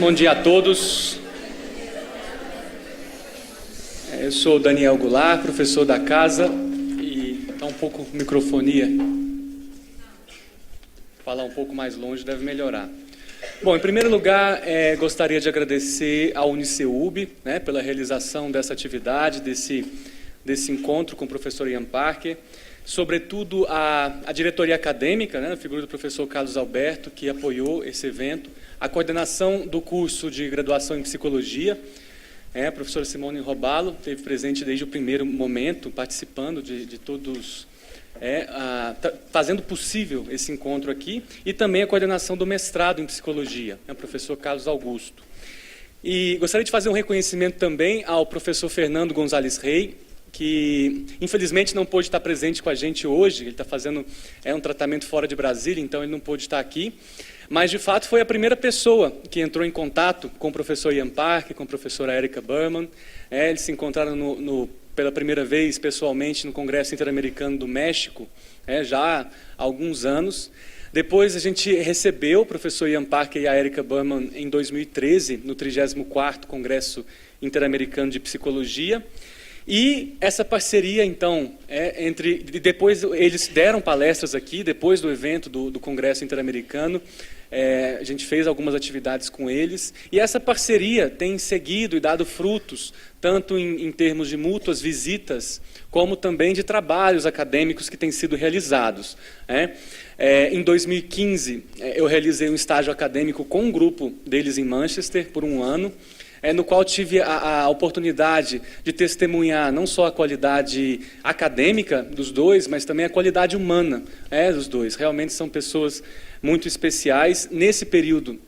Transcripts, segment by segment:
Bom dia a todos. Eu sou Daniel Goulart, professor da casa, e está um pouco microfonia. Falar um pouco mais longe deve melhorar. Bom, em primeiro lugar, gostaria de agradecer ao Uniceub, pela realização dessa atividade, desse encontro com o professor Ian Parker, sobretudo a diretoria acadêmica, na figura do professor Carlos Alberto, que apoiou esse evento, a coordenação do curso de graduação em psicologia, a professora Simone Robalo, esteve presente desde o primeiro momento, participando de todos, fazendo possível esse encontro aqui, e também a coordenação do mestrado em psicologia, o professor Carlos Augusto. E gostaria de fazer um reconhecimento também ao professor Fernando Gonzalez Rey, que infelizmente não pôde estar presente com a gente hoje. Ele está fazendo um tratamento fora de Brasília, então ele não pôde estar aqui, mas de fato foi a primeira pessoa que entrou em contato com o professor Ian Parker, com a professora Erica Berman. Eles se encontraram pela primeira vez pessoalmente no Congresso Interamericano do México, já há alguns anos. Depois a gente recebeu o professor Ian Parker e a Erica Berman em 2013, no 34º Congresso Interamericano de Psicologia. E essa parceria, então, depois eles deram palestras aqui, depois do evento do Congresso Interamericano, a gente fez algumas atividades com eles, e essa parceria tem seguido e dado frutos, tanto em termos de mútuas visitas, como também de trabalhos acadêmicos que têm sido realizados. Em 2015, eu realizei um estágio acadêmico com um grupo deles em Manchester, por um ano, no qual tive a oportunidade de testemunhar não só a qualidade acadêmica dos dois, mas também a qualidade humana dos dois. Realmente são pessoas muito especiais. Nesse período,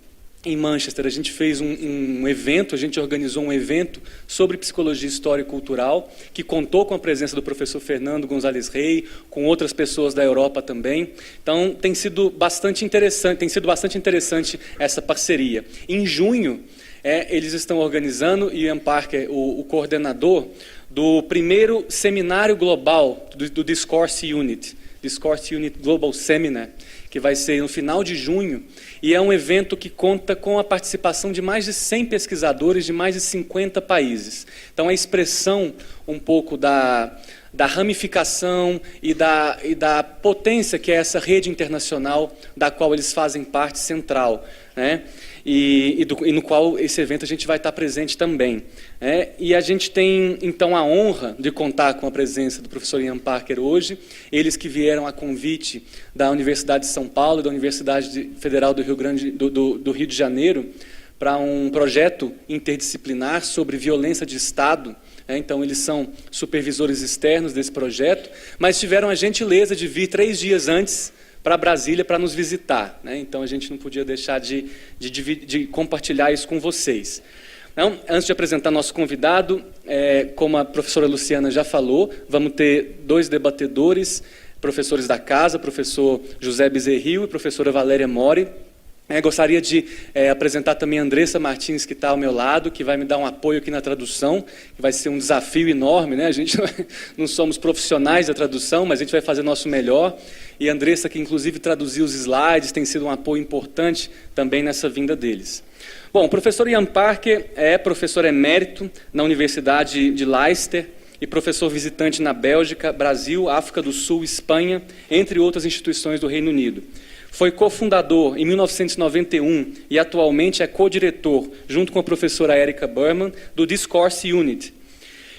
em Manchester, a gente fez um evento, a gente organizou um evento sobre psicologia, história e cultural, que contou com a presença do professor Fernando Gonzalez Rey, com outras pessoas da Europa também. Então, tem sido bastante interessante essa parceria. Em junho, eles estão organizando, e Ian Parker, o coordenador, do primeiro seminário global do Discourse Unit Global Seminar, que vai ser no final de junho, e é um evento que conta com a participação de mais de 100 pesquisadores de mais de 50 países. Então, a expressão um pouco da ramificação e da potência que é essa rede internacional da qual eles fazem parte central, e no qual esse evento a gente vai estar presente também. E a gente tem, então, a honra de contar com a presença do professor Ian Parker hoje, eles que vieram a convite da Universidade de São Paulo e da Universidade Federal do Rio de Janeiro, para um projeto interdisciplinar sobre violência de Estado. Então, eles são supervisores externos desse projeto, mas tiveram a gentileza de vir 3 dias antes para Brasília para nos visitar. Então, a gente não podia deixar de compartilhar isso com vocês. Então, antes de apresentar nosso convidado, como a professora Luciana já falou, vamos ter 2 debatedores, professores da casa, professor José Bezerril e professora Valéria Mori. Gostaria de apresentar também a Andressa Martins, que está ao meu lado, que vai me dar um apoio aqui na tradução, que vai ser um desafio enorme, A gente não somos profissionais da tradução, mas a gente vai fazer o nosso melhor. E a Andressa, que inclusive traduziu os slides, tem sido um apoio importante também nessa vinda deles. Bom, o professor Ian Parker é professor emérito na Universidade de Leicester e professor visitante na Bélgica, Brasil, África do Sul, Espanha, entre outras instituições do Reino Unido. Foi cofundador em 1991 e atualmente é co-diretor, junto com a professora Erica Berman, do Discourse Unit.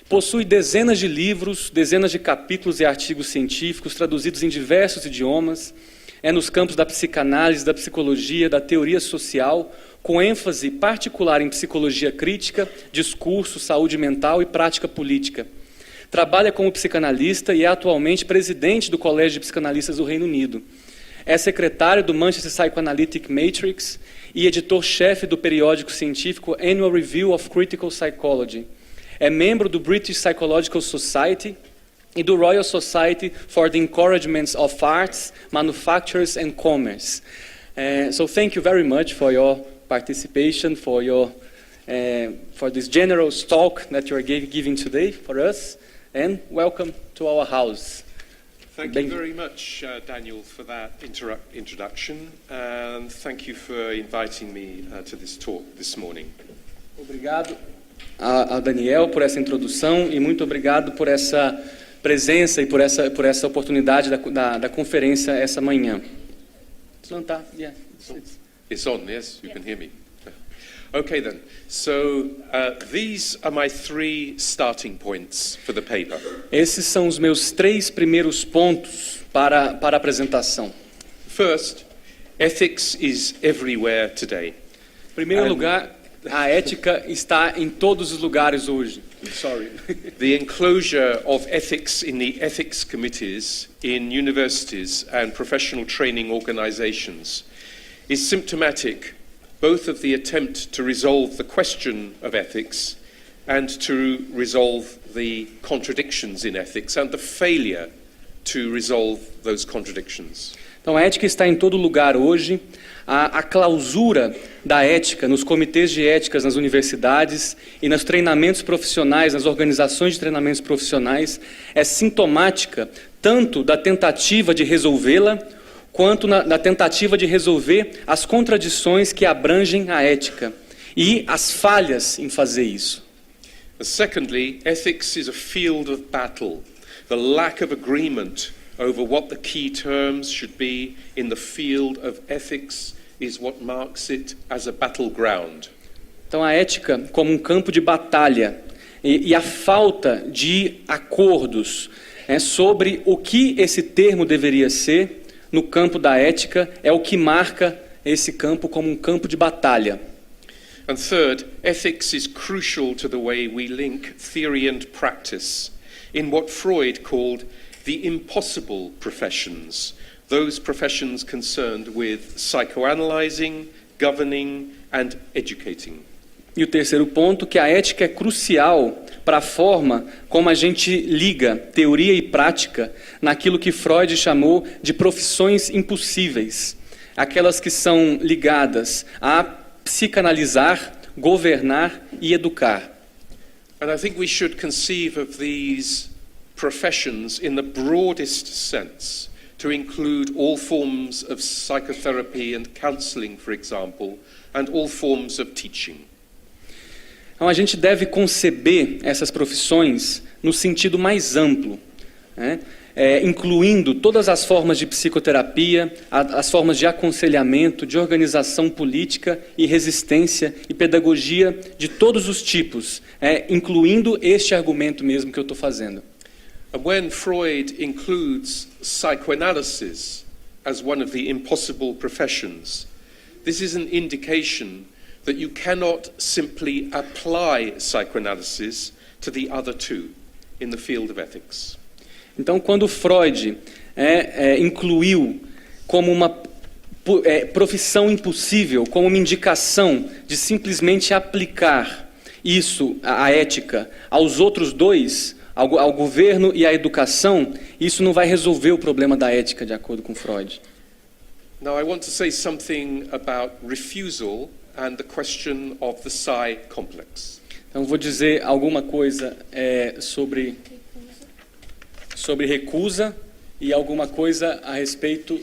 Possui dezenas de livros, dezenas de capítulos e artigos científicos traduzidos em diversos idiomas. Nos campos da psicanálise, da psicologia, da teoria social, com ênfase particular em psicologia crítica, discurso, saúde mental e prática política. Trabalha como psicanalista e é atualmente presidente do Colégio de Psicanalistas do Reino Unido. É secretário do Manchester Psychoanalytic Matrix e editor-chefe do periódico científico Annual Review of Critical Psychology. É membro do British Psychological Society e do Royal Society for the Encouragement of Arts, Manufactures and Commerce. So thank you very much for your participation, for this generous talk that you are giving today for us, and welcome to our house. Thank you very much, Daniel, for that introduction, and thank you for inviting me to this talk this morning. Obrigado a Daniel por essa introdução e muito obrigado por essa presença e por essa oportunidade da conferência essa manhã. It's on, yes, you can hear me. Okay then, so these are my 3 starting points for the paper. Esses são os meus 3 primeiros pontos para a apresentação. First, ethics is everywhere today. Em primeiro lugar, a ética está em todos os lugares hoje. Sorry. The enclosure of ethics in the ethics committees in universities and professional training organizations is symptomatic both of the attempt to resolve the question of ethics and to resolve the contradictions in ethics and the failure to resolve those contradictions. Então, a ética está em todo lugar hoje. A clausura da ética nos comitês de éticas nas universidades e nos treinamentos profissionais, nas organizações de treinamentos profissionais, é sintomática tanto da tentativa de resolvê-la, quanto na tentativa de resolver as contradições que abrangem a ética e as falhas em fazer isso. Secondly, ethics is a field of battle. The lack of agreement over what the key terms should be in the field of ethics is what marks it as a battleground. Então, a ética como um campo de batalha e a falta de acordos sobre o que esse termo deveria ser no campo da ética é o que marca esse campo como um campo de batalha. And third, ethics is crucial to the way we link theory and practice in what Freud called the impossible professions, those professions concerned with psychoanalyzing, governing and educating. E o terceiro ponto, que a ética é crucial para a forma como a gente liga teoria e prática naquilo que Freud chamou de profissões impossíveis, aquelas que são ligadas a psicanalizar, governar e educar. And I think we should conceive of these professions in the broadest sense, to include all forms of psychotherapy and counseling, for example, and all forms of teaching. Então, a gente deve conceber essas profissões no sentido mais amplo, né? Incluindo todas as formas de psicoterapia, as formas de aconselhamento, de organização política e resistência e pedagogia de todos os tipos, incluindo este argumento mesmo que eu estou fazendo. And when Freud includes psychoanalysis as one of the impossible professions, this is an indication that you cannot simply apply psychoanalysis to the other 2 in the field of ethics. Então, quando Freud incluiu como uma profissão impossível, como uma indicação de simplesmente aplicar isso, a ética, aos outros 2, ao governo e à educação, isso não vai resolver o problema da ética, de acordo com Freud. Now I want to say something about refusal and the question of the psi complex. Então vou dizer alguma coisa sobre recusa e alguma coisa a respeito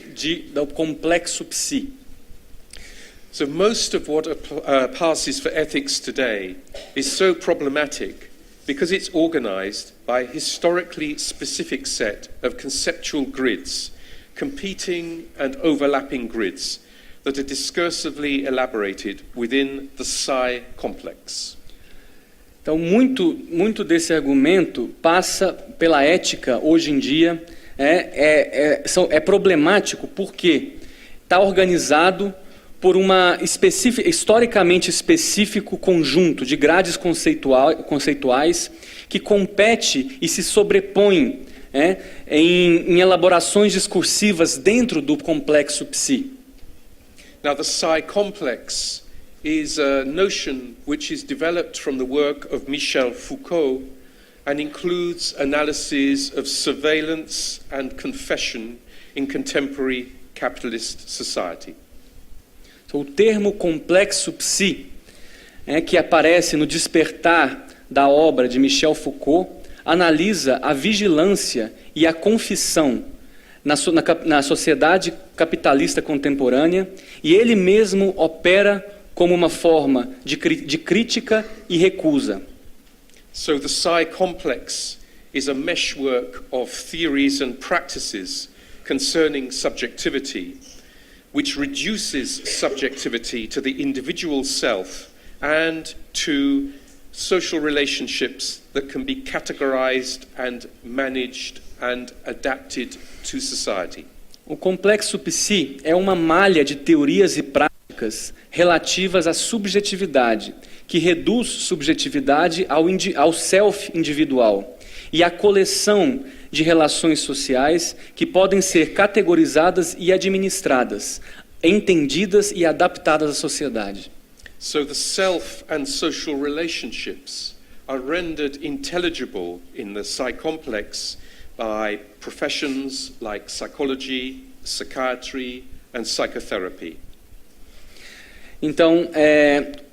do complexo psi. So most of what passes for ethics today is so problematic because it's organized by a historically specific set of conceptual grids, competing and overlapping grids that are discursively elaborated within the psi complex. Então, muito desse argumento passa pela ética hoje em dia, é problemático porque está organizado por uma historicamente específico conjunto de grades conceituais que compete e se sobrepõe em elaborações discursivas dentro do complexo psi. Now, the psi complex is a notion which is developed from the work of Michel Foucault and includes analyses of surveillance and confession in contemporary capitalist society. O termo complexo psi, que aparece no Despertar da obra de Michel Foucault, analisa a vigilância e a confissão na sociedade capitalista contemporânea, e ele mesmo opera como uma forma de crítica e recusa. So the psi complex is a meshwork of theories and practices concerning subjectivity, which reduces subjectivity to the individual self and to social relationships that can be categorized and managed and adapted to society. O complexo psi é uma malha de teorias e práticas relativas à subjetividade, que reduz subjetividade ao self individual, e à coleção de relações sociais que podem ser categorizadas e administradas, entendidas e adaptadas à sociedade. So the self and social relationships are rendered intelligible in the psi complex by professions like psychology, psychiatry and psychotherapy. Então,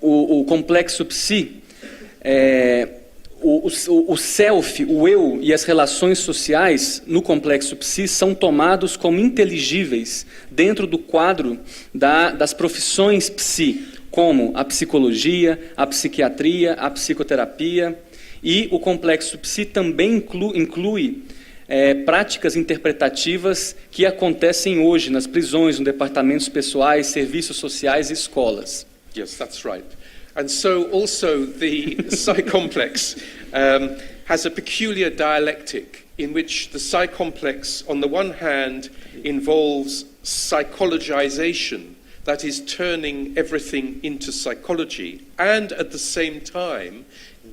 o complexo psi, o self, o eu e as relações sociais no complexo psi são tomados como inteligíveis dentro do quadro das profissões psi, como a psicologia, a psiquiatria, a psicoterapia, e o complexo psi também inclui práticas interpretativas que acontecem hoje nas prisões, nos departamentos pessoais, serviços sociais e escolas. Yes, that's right. And so also the psi complex has a peculiar dialectic in which the psi complex, on the one hand, involves psychologization, that is turning everything into psychology, and at the same time,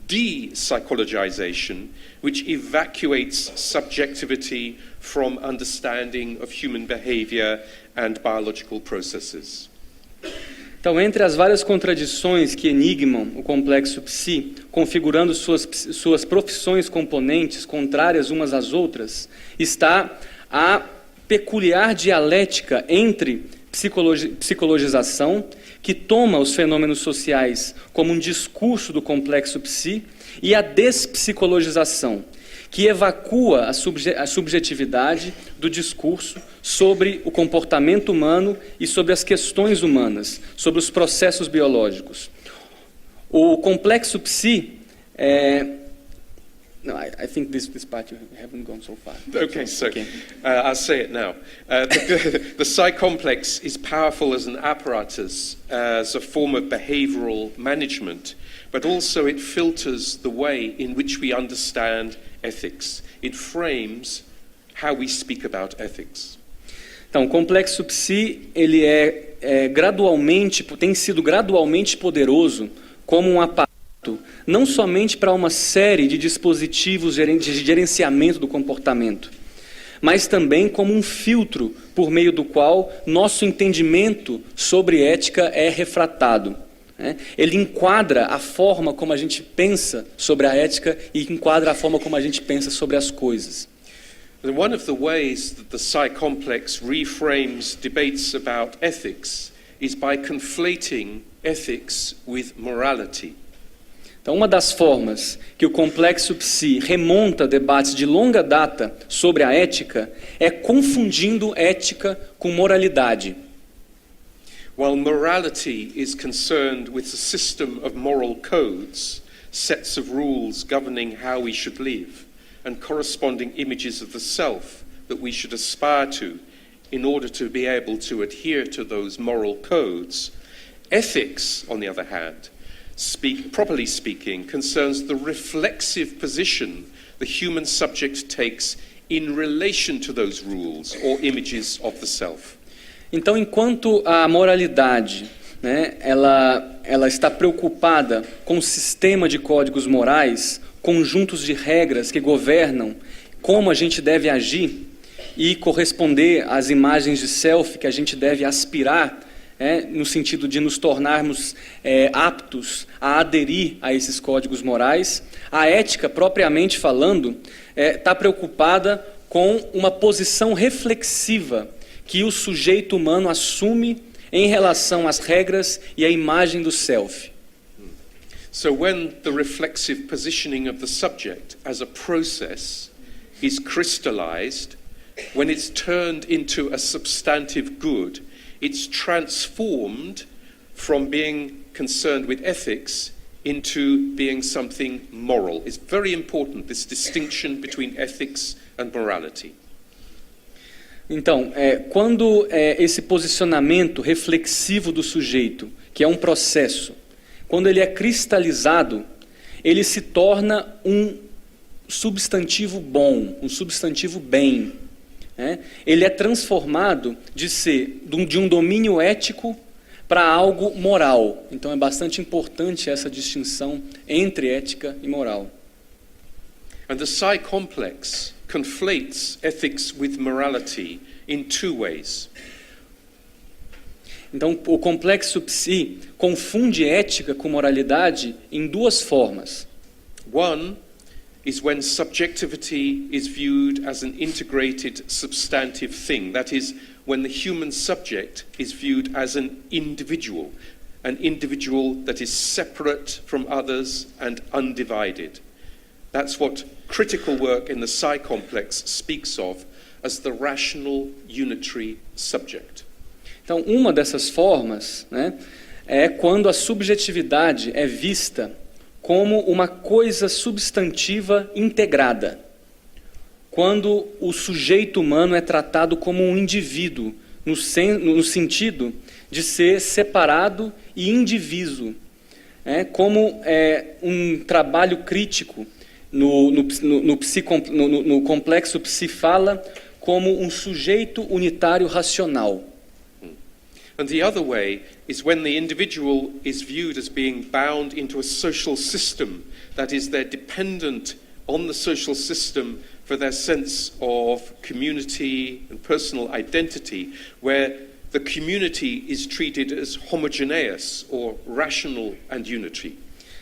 de-psychologization, which evacuates subjectivity from understanding of human behavior and biological processes. Então, entre as várias contradições que enigmam o complexo psi, configurando suas profissões componentes contrárias umas às outras, está a peculiar dialética entre psicologização, que toma os fenômenos sociais como um discurso do complexo psi, e a despsicologização, que evacua a subjetividade do discurso sobre o comportamento humano e sobre as questões humanas, sobre os processos biológicos. O complexo psi No, I think this part you haven't gone so far. Okay, I'll say it now. The psi complex is powerful as an apparatus, as a form of behavioral management, but also it filters the way in which we understand ethics. It frames how we speak about ethics. Então, o complexo psi, ele tem sido gradualmente poderoso como um aparato, não somente para uma série de dispositivos de gerenciamento do comportamento, mas também como um filtro por meio do qual nosso entendimento sobre ética é refratado. Ele enquadra a forma como a gente pensa sobre a ética e enquadra a forma como a gente pensa sobre as coisas. And one of the ways that the psi complex reframes debates about ethics is by conflating ethics with morality. Então, uma das formas que o complexo psi remonta debates de longa data sobre a ética é confundindo ética com moralidade. While morality is concerned with a system of moral codes, sets of rules governing how we should live, and corresponding images of the self that we should aspire to in order to be able to adhere to those moral codes, ethics, on the other hand, properly speaking, concerns the reflexive position the human subject takes in relation to those rules or images of the self. Então, enquanto a moralidade, ela está preocupada com o sistema de códigos morais, conjuntos de regras que governam como a gente deve agir e corresponder às imagens de self que a gente deve aspirar, no sentido de nos tornarmos aptos a aderir a esses códigos morais, a ética, propriamente falando, está preocupada com uma posição reflexiva que o sujeito humano assume em relação às regras e à imagem do self. So when the reflexive positioning of the subject as a process is crystallized when it's turned into a substantive good, it's transformed from being concerned with ethics into being something moral. It's very important, this distinction between ethics and morality. Então, quando esse posicionamento reflexivo do sujeito, que é um processo, quando ele é cristalizado, ele se torna um substantivo bom, um substantivo bem. Ele é transformado de um domínio ético para algo moral. Então é bastante importante essa distinção entre ética e moral. And the psi complex conflates ethics with morality in two ways. Então o complexo psi confunde ética com moralidade em duas formas. One is when subjectivity is viewed as an integrated substantive thing. That is, when the human subject is viewed as an individual that is separate from others and undivided. That's what critical work in the psi complex speaks of as the rational unitary subject. Então, uma dessas formas, é quando a subjetividade é vista como uma coisa substantiva integrada. Quando o sujeito humano é tratado como um indivíduo, no sentido de ser separado e indiviso, como um trabalho crítico no complexo psi fala como um sujeito unitário racional. And the other way is when the individual is viewed as being bound into a social system, that is, they're dependent on the social system for their sense of community and personal identity, where the community is treated as homogeneous or rational and unitary.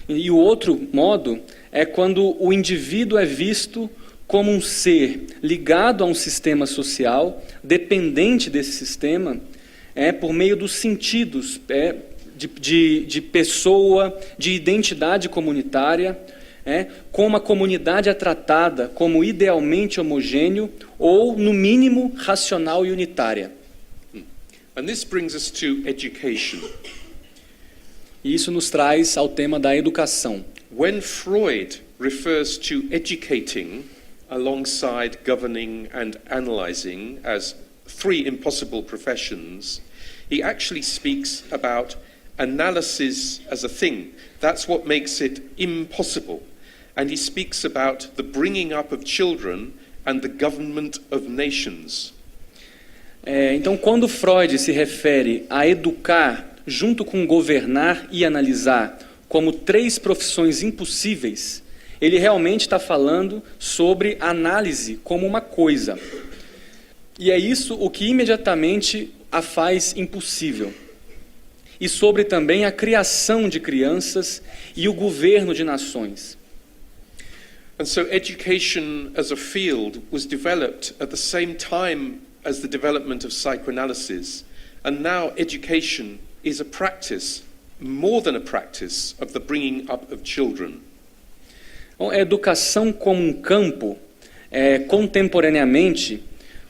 E o outro modo é quando o indivíduo é visto como um ser ligado a um sistema social, dependente desse sistema, por meio dos sentidos de pessoa, de identidade comunitária, como a comunidade é tratada como idealmente homogêneo ou, no mínimo, racional e unitária. And this brings us to education. E isso nos traz ao tema da educação. When Freud refers to educating alongside governing and analyzing as three impossible professions, he actually speaks about analysis as a thing. That's what makes it impossible. And he speaks about the bringing up of children and the government of nations. Então, quando Freud se refere a educar junto com governar e analisar como três profissões impossíveis, ele realmente está falando sobre análise como uma coisa. E é isso o que imediatamente a faz impossível. E sobre também a criação de crianças e o governo de nações. And so education as a field was developed at the same time as the development of psychoanalysis. And now education is a practice, more than a practice, of the bringing up of children. Então, a educação como um campo, contemporaneamente,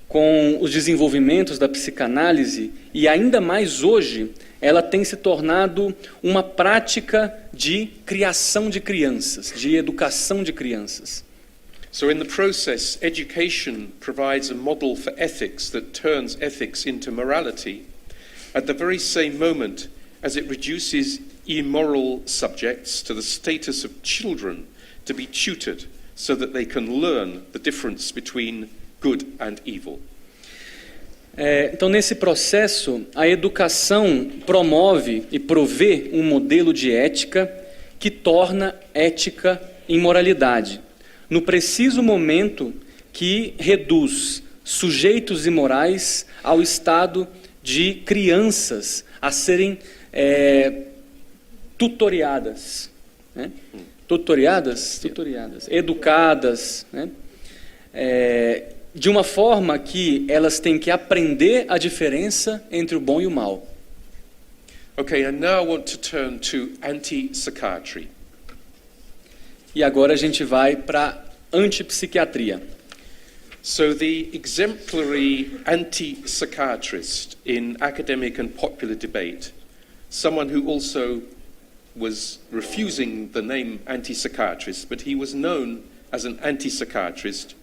com os desenvolvimentos da psicanálise, e ainda mais hoje, ela tem se tornado uma prática de criação de crianças, de educação de crianças. So in the process, education provides a model for ethics that turns ethics into morality, at the very same moment as it reduces immoral subjects to the status of children to be tutored so that they can learn the difference between good and evil. Então, nesse processo, a educação promove e provê um modelo de ética que torna ética em moralidade, no preciso momento que reduz sujeitos imorais ao estado de crianças a serem tutoriadas, educadas, de uma forma que elas têm que aprender a diferença entre o bom e o mal. Okay, and now I want to turn to anti-psychiatry. E agora a gente vai para antipsiquiatria. So the exemplary anti-psychiatrist in academic and popular debate, someone who also was refusing the name anti-psychiatrist, but he was known as an anti-psychiatrist,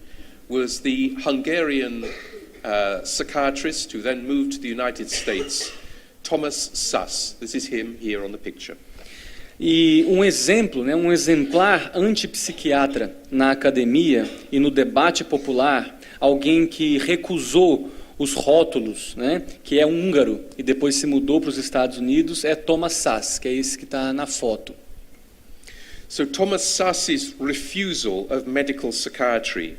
was the Hungarian psychiatrist who then moved to the United States, Thomas Szasz. This is him here on the picture. E um exemplo, né, um exemplar antipsiquiatra na academia e no debate popular, alguém que recusou os rótulos, né, que é húngaro e depois se mudou para os Estados Unidos, é Thomas Szasz, que é esse que está na foto. So Thomas Sasz's refusal of medical psychiatry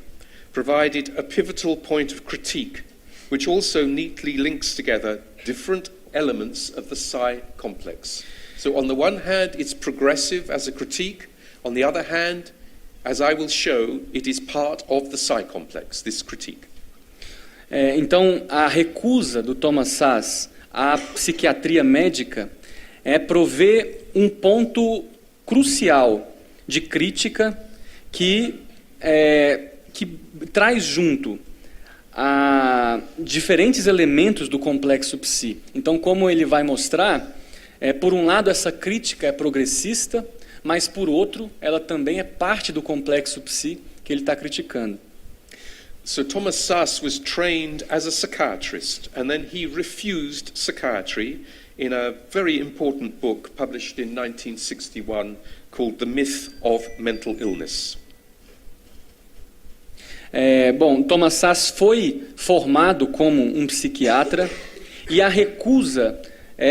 provided a pivotal point of critique, which also neatly links together different elements of the psi complex. So on the one hand, it's progressive as a critique. On the other hand, as I will show, it is part of the psi complex, this critique. Então, a recusa do Thomas Szasz à psiquiatria médica provê um ponto crucial de crítica que traz junto a diferentes elementos do complexo psi. Então, como ele vai mostrar, por um lado essa crítica é progressista, mas por outro ela também é parte do complexo psi que ele está criticando. So Thomas Szasz was trained as a psychiatrist, and then he refused psychiatry in a very important book published in 1961 called The Myth of Mental Illness. Thomas Szasz foi formado como um psiquiatra e a recusa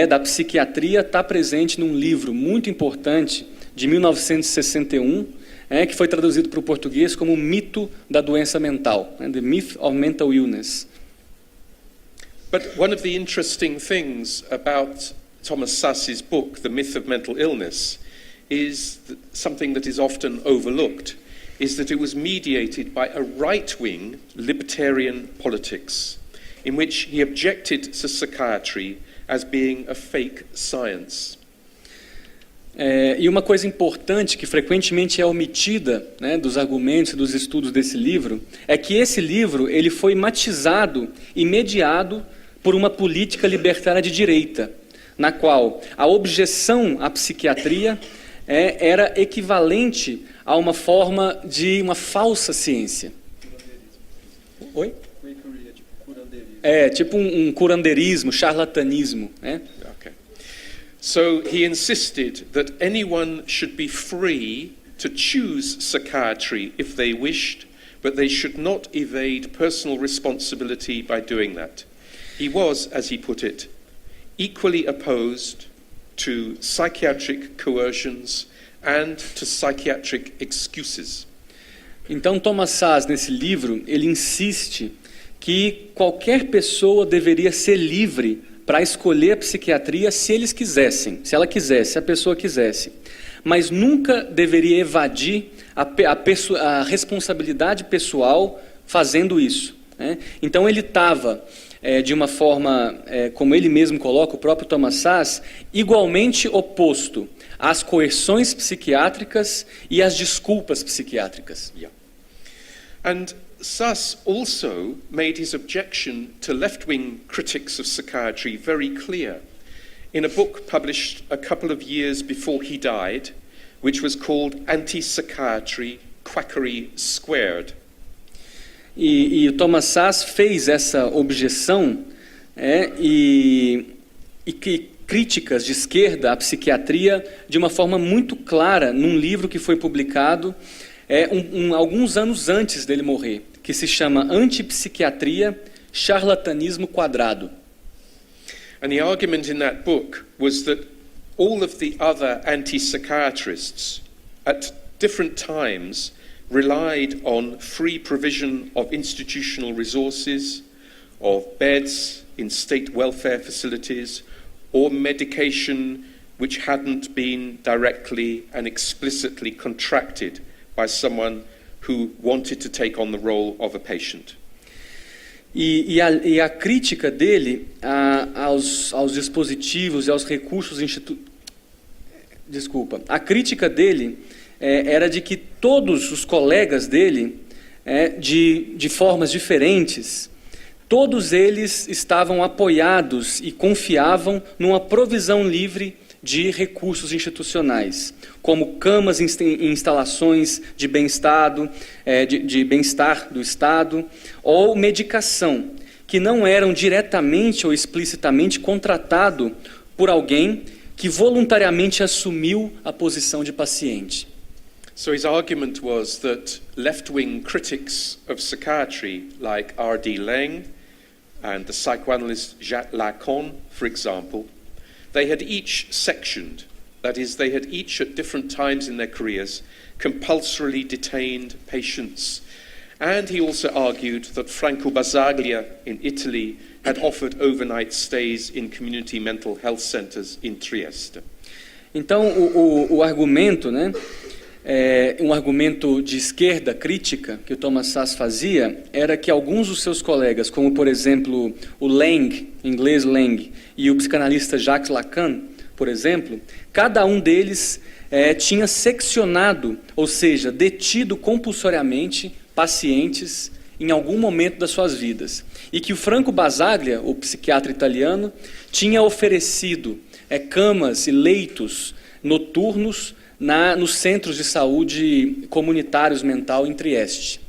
da psiquiatria está presente num livro muito importante de 1961, que foi traduzido para o português como o mito da doença mental, The Myth of Mental Illness. But one of the interesting things about Thomas Szasz's book, The Myth of Mental Illness, is something that is often overlooked, is that it was mediated by a right-wing libertarian politics, in which he objected to psychiatry as being a fake science. E uma coisa importante que frequentemente é omitida, né, dos argumentos e dos estudos desse livro é que esse livro ele foi matizado e mediado por uma política libertária de direita, na qual a objeção à psiquiatria era equivalente a uma forma de uma falsa ciência. Oi? Tipo um curandeirismo, charlatanismo, né? So he insisted that anyone should be free to choose psychiatry if they wished, but they should not evade personal responsibility by doing that. He was, as he put it, equally opposed to psychiatric coercions and to psychiatric excuses. Então Thomas Szasz, nesse livro, ele insiste que qualquer pessoa deveria ser livre para escolher a psiquiatria se eles quisessem, se ela quisesse, se a pessoa quisesse. Mas nunca deveria evadir a responsabilidade pessoal fazendo isso, né? Então ele estava, de uma forma, como ele mesmo coloca, o próprio Thomas Szasz, igualmente oposto às coerções psiquiátricas e às desculpas psiquiátricas. Yeah. And Szasz also made his objection to left-wing critics of psychiatry very clear in a book published a couple of years before he died, which was called Anti-Psychiatry, Quackery Squared. E o Thomas Szasz fez essa objeção e críticas de esquerda à psiquiatria de uma forma muito clara num livro que foi publicado alguns anos antes dele morrer, que se chama Antipsiquiatria, Charlatanismo Quadrado. And the argument in that book was that all of the other anti-psychiatrists at different times relied on free provision of institutional resources, of beds in state welfare facilities, or medication which hadn't been directly and explicitly contracted by someone who wanted to take on the role of a patient. E a crítica dele aos dispositivos e aos recursos a crítica dele era de que todos os colegas dele de formas diferentes, todos eles estavam apoiados e confiavam numa provisão livre de recursos institucionais, como camas e instalações de bem-estar do Estado, ou medicação, que não eram diretamente ou explicitamente contratado por alguém que voluntariamente assumiu a posição de paciente. So his argument was that left-wing critics of psychiatry, like R.D. Laing and the psychoanalyst Jacques Lacan, for example, they had each sectioned, that is, they had each at different times in their careers compulsorily detained patients. And he also argued that Franco Basaglia in Italy had offered overnight stays in community mental health centers in Trieste. Então, o argumento, né, um argumento de esquerda crítica que o Thomas Szasz fazia era que alguns dos seus colegas, como por exemplo o Laing, em inglês Laing, e o psicanalista Jacques Lacan, por exemplo, cada um deles tinha seccionado, ou seja, detido compulsoriamente pacientes em algum momento das suas vidas. E que o Franco Basaglia, o psiquiatra italiano, tinha oferecido camas e leitos noturnos nos centros de saúde comunitários mental em Trieste.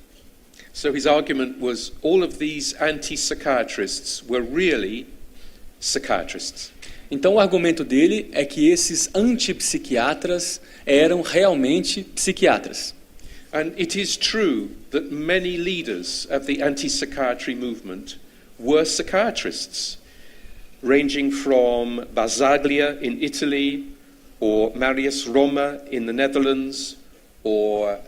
So his argument was all of these anti-psychiatrists were really psychiatrists. Então o argumento dele é que esses antipsiquiatras eram realmente psiquiatras. And it is true that many leaders of the anti-psychiatry movement were psychiatrists, ranging from Basaglia in Italy, or Marius Roma in the Netherlands, or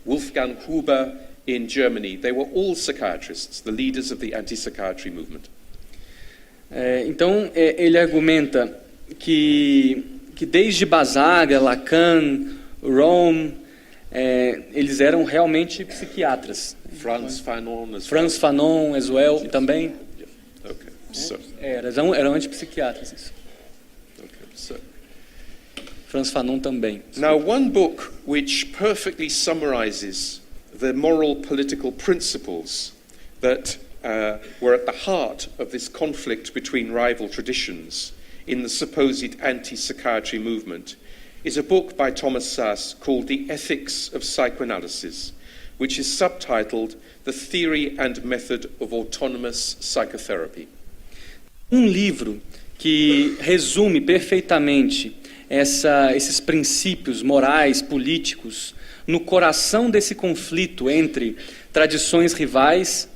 Wolfgang Huber in Germany. They were all psychiatrists, the leaders of the anti-psychiatry movement. Então, ele argumenta que desde Basaglia, Lacan, Rome, eles eram realmente psiquiatras. Frantz Fanon as well, também. Okay, so. Eram antipsiquiatras, isso. Okay, so. Frantz Fanon também. Now, one book which perfectly summarizes the moral political principles that were at the heart of this conflict between rival traditions in the supposed anti-psychiatry movement is a book by Thomas Szasz called The Ethics of Psychoanalysis, which is subtitled The Theory and Method of Autonomous Psychotherapy. Livro que resume perfeitamente esses princípios morais, políticos, no coração desse conflito entre tradições rivais,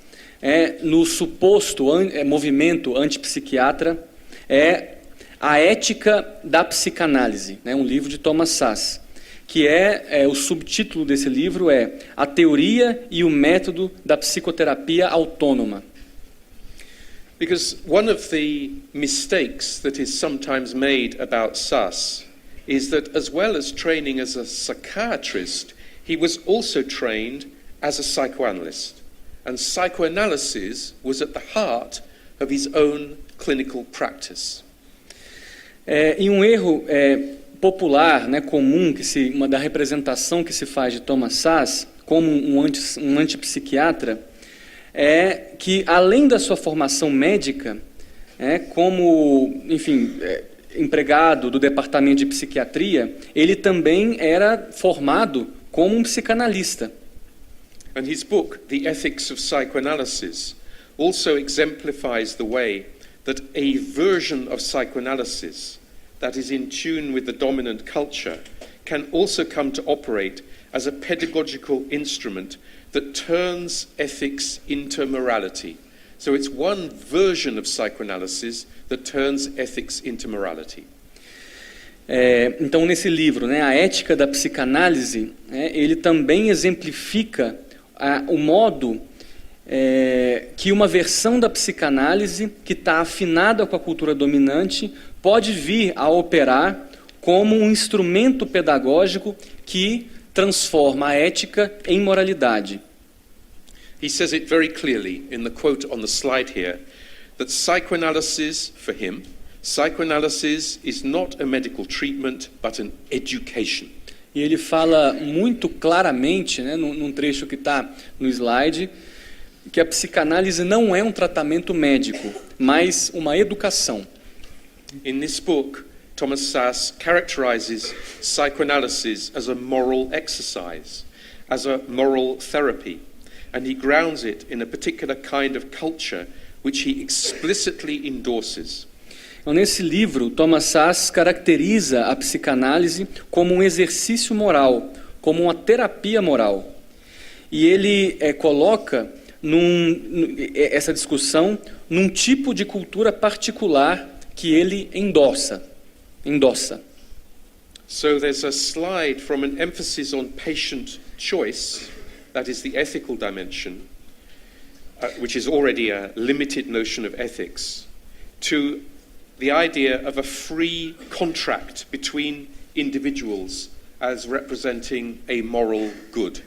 no suposto movimento antipsiquiatra, A Ética da Psicanálise, um livro de Thomas Szasz, que o subtítulo desse livro é A Teoria e o Método da Psicoterapia Autônoma. Because one of the mistakes that is sometimes made about Szasz is that as well as training as a psychiatrist, he was also trained as a psychoanalyst. And psychoanalysis was at the heart of his own clinical practice. E um erro popular, comum, da representação que se faz de Thomas Szasz como um antipsiquiatra, é que, além da sua formação médica, como, empregado do departamento de psiquiatria, ele também era formado como um psicanalista. And his book, The Ethics of Psychoanalysis, also exemplifies the way that a version of psychoanalysis that is in tune with the dominant culture can also come to operate as a pedagogical instrument that turns ethics into morality. So it's one version of psychoanalysis that turns ethics into morality. Então, nesse livro, A Ética da Psicanálise, ele também exemplifica o modo que uma versão da psicanálise que está afinada com a cultura dominante pode vir a operar como um instrumento pedagógico que transforma a ética em moralidade. He says it very clearly in the quote on the slide here that psychoanalysis, for him, psychoanalysis is not a medical treatment but an education. E ele fala muito claramente, né, num trecho que está no slide, que a psicanálise não é um tratamento médico, mas uma educação. In this book, Thomas Szasz characterizes psychoanalysis as a moral exercise, as a moral therapy, and he grounds it in a particular kind of culture which he explicitly endorses. Então, nesse livro, Thomas Szasz caracteriza a psicanálise como um exercício moral, como uma terapia moral. E ele coloca essa discussão num tipo de cultura particular que ele endossa. So there's a slide from an emphasis on patient choice, that is the ethical dimension, which is already a limited notion of ethics, to the idea of a free contract between individuals as representing a moral good.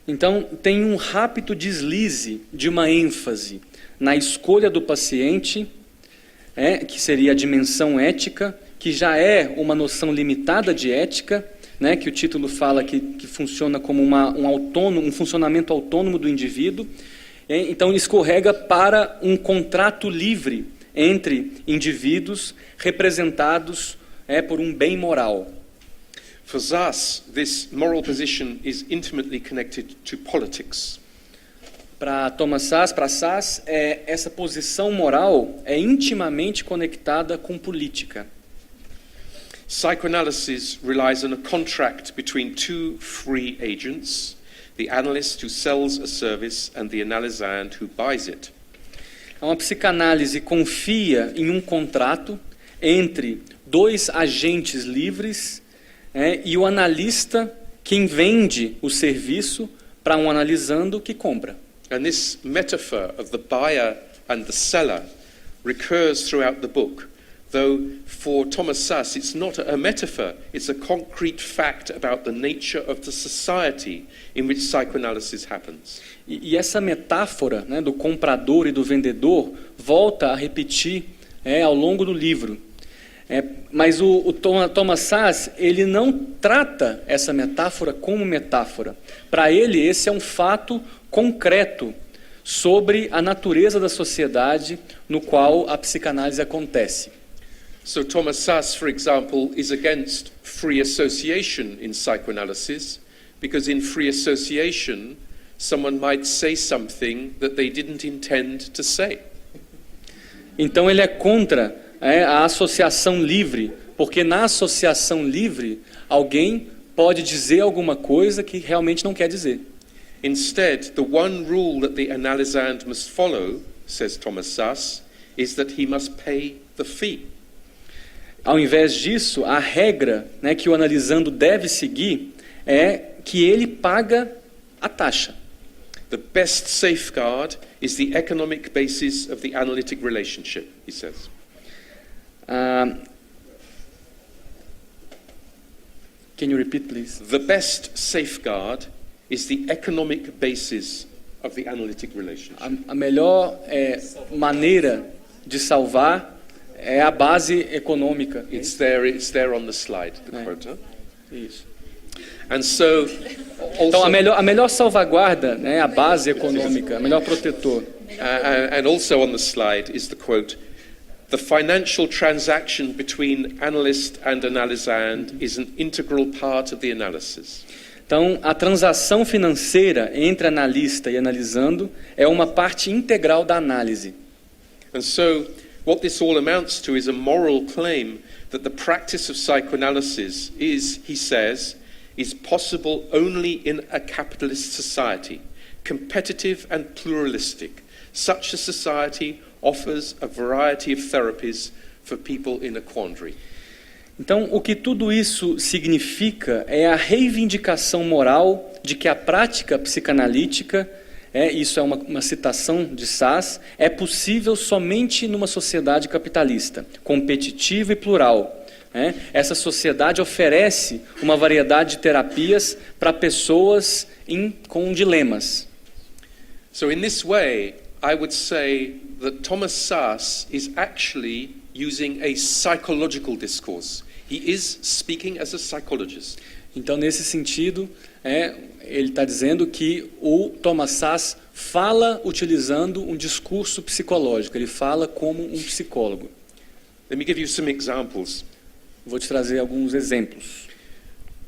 Então, tem um rápido deslize de uma ênfase na escolha do paciente, que seria a dimensão ética, que já é uma noção limitada de ética, né, que o título fala que funciona como um funcionamento autônomo do indivíduo. Então, escorrega para um contrato livre entre indivíduos representados por um bem moral. For Szasz, this moral position is intimately connected to politics. Para Thomas Szasz, essa posição moral é intimamente conectada com política. Psychoanalysis relies on a contract between two free agents, the analyst who sells a service and the analysand who buys it. A psicanálise confia em um contrato entre dois agentes livres e o analista, quem vende o serviço, para um analisando que compra. And this metaphor of the buyer and the seller recurs throughout the book, though for Thomas Szasz it's not a metaphor, it's a concrete fact about the nature of the society in which psychoanalysis happens. E essa metáfora, né, do comprador e do vendedor volta a repetir ao longo do livro. Mas o Thomas Szasz, ele não trata essa metáfora como metáfora. Para ele, esse é um fato concreto sobre a natureza da sociedade no qual a psicanálise acontece. So Thomas Szasz, for example, is against free association in psychoanalysis, because in free association, someone might say something that they didn't intend to say. Então ele é contra a associação livre, porque na associação livre alguém pode dizer alguma coisa que realmente não quer dizer. Instead, the one rule that the analysand must follow, says Thomas Szasz, is that he must pay the fee. Ao invés disso, a regra, né, que o analisando deve seguir é que ele paga a taxa. The best safeguard is the economic basis of the analytic relationship, he says. Can you repeat, please? The best safeguard is the economic basis of the analytic relationship. A melhor maneira de salvar é a base econômica. It's there on the slide, the quote. Huh? Isso. And so, então a melhor salvaguarda, né, a base econômica, o melhor protetor. And also on the slide is the quote: "The financial transaction between analyst and analysand is an integral part of the analysis." Então, a transação financeira entre analista e analisando é uma parte integral da análise. And so, what this all amounts to is a moral claim that the practice of psychoanalysis is, he says, is possible only in a capitalist society, competitive and pluralistic. Such a society offers a variety of therapies for people in a quandary. Então, o que tudo isso significa é a reivindicação moral de que a prática psicanalítica, isso é uma citação de Szasz, é possível somente numa sociedade capitalista, competitiva e plural. Essa sociedade oferece uma variedade de terapias para pessoas com dilemas. So in this way, I would say that Thomas Szasz is actually using a psychological discourse. He is speaking as a psychologist. Então, nesse sentido, ele está dizendo que o Thomas Szasz fala utilizando um discurso psicológico, ele fala como um psicólogo. Let me give you some examples. Vou te trazer alguns exemplos.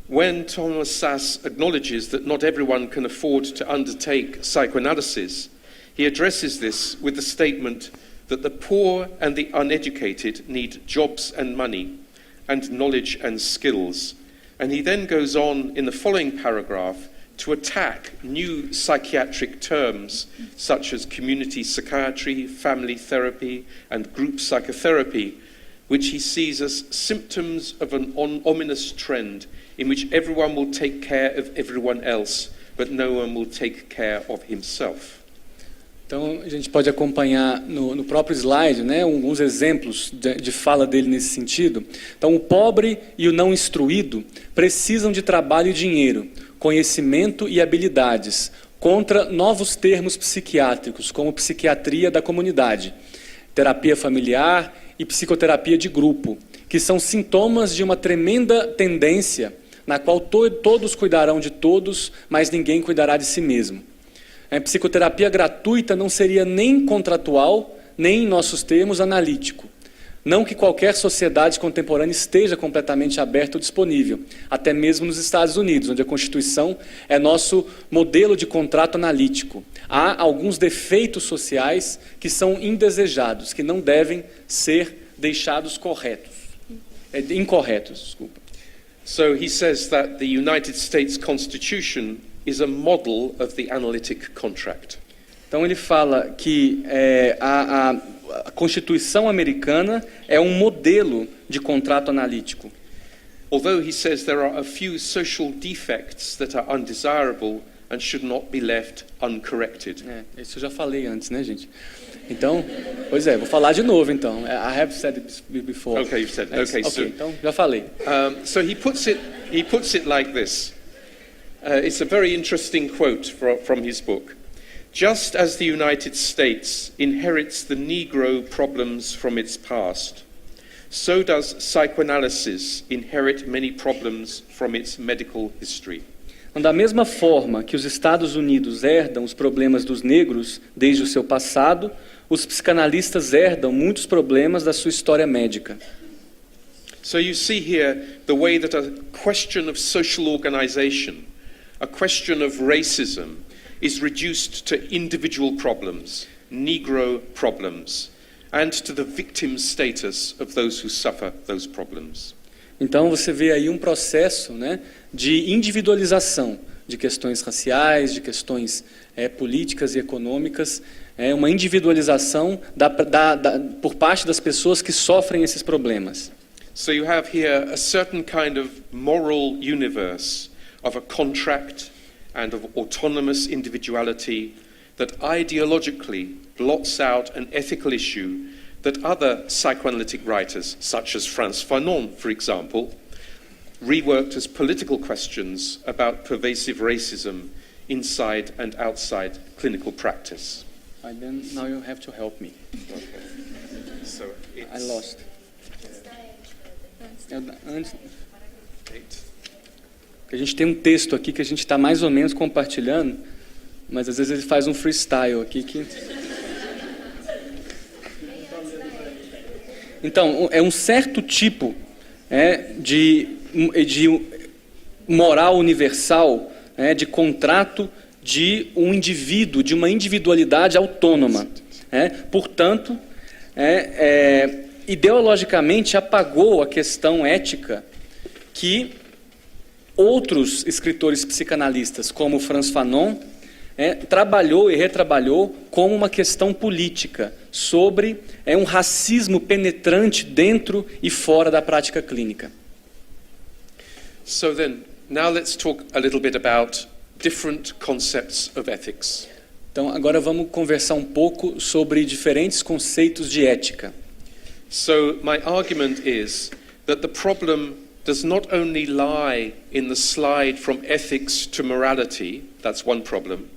When Thomas Szasz acknowledges that not everyone can afford to undertake psychoanalysis, he addresses this with the statement that the poor and the uneducated need jobs and money, and knowledge and skills. And he then goes on in the following paragraph to attack new psychiatric terms such as community psychiatry, family therapy, and group psychotherapy, which he sees as symptoms of an ominous trend in which everyone will take care of everyone else, but no one will take care of himself. Então, a gente pode acompanhar no próprio slide, né, alguns exemplos de fala dele nesse sentido. Então, o pobre e o não instruído precisam de trabalho e dinheiro, conhecimento e habilidades, contra novos termos psiquiátricos, como psiquiatria da comunidade, terapia familiar e psicoterapia de grupo, que são sintomas de uma tremenda tendência na qual todos cuidarão de todos, mas ninguém cuidará de si mesmo. A psicoterapia gratuita não seria nem contratual, nem, em nossos termos, analítico. Não que qualquer sociedade contemporânea esteja completamente aberta ou disponível, até mesmo nos Estados Unidos, onde a Constituição é nosso modelo de contrato analítico. Há alguns defeitos sociais que são indesejados, que não devem ser deixados incorretos. Desculpa. So he says that the United States Constitution is a model of the analytic contract. Então ele fala que a Constituição americana é um modelo de contrato analítico. Although he says there are a few social defects that are undesirable and should not be left uncorrected. Isso eu já falei antes, né, gente? Então, pois vou falar de novo então. I have said it before. Okay, you've said. Okay, so então já falei. So he puts it like this. It's a very interesting quote from his book. Just as the United States inherits the Negro problems from its past, so does psychoanalysis inherit many problems from its medical history. Da mesma forma que os Estados Unidos herdam os problemas dos negros desde o seu passado, os psicanalistas herdam muitos problemas da sua história médica. So you see here the way that a question of social organization, a question of racism, is reduced to individual problems, Negro problems, and to the victim status of those who suffer those problems. Então você vê aí um processo, né, de individualização de questões raciais, de questões políticas e econômicas, uma individualização por parte das pessoas que sofrem esses problemas. So you have here a certain kind of moral universe of a contract and of autonomous individuality that ideologically blots out an ethical issue that other psychoanalytic writers, such as Frantz Fanon, for example, reworked as political questions about pervasive racism inside and outside clinical practice. Then now you have to help me. Okay. So I lost. A gente tem um texto aqui que a gente está mais ou menos compartilhando, mas às vezes ele faz um freestyle aqui que... Então, é um certo tipo de moral universal, de contrato de um indivíduo, de uma individualidade autônoma. Portanto, ideologicamente apagou a questão ética que outros escritores psicanalistas, como Frantz Fanon, trabalhou e retrabalhou como uma questão política sobre um racismo penetrante dentro e fora da prática clínica. So then, now let's talk a little bit about different concepts of ethics. Então, agora vamos conversar um pouco sobre diferentes conceitos de ética. So my argument is that the problem does not only lie in the slide from ethics to morality, that's one problem,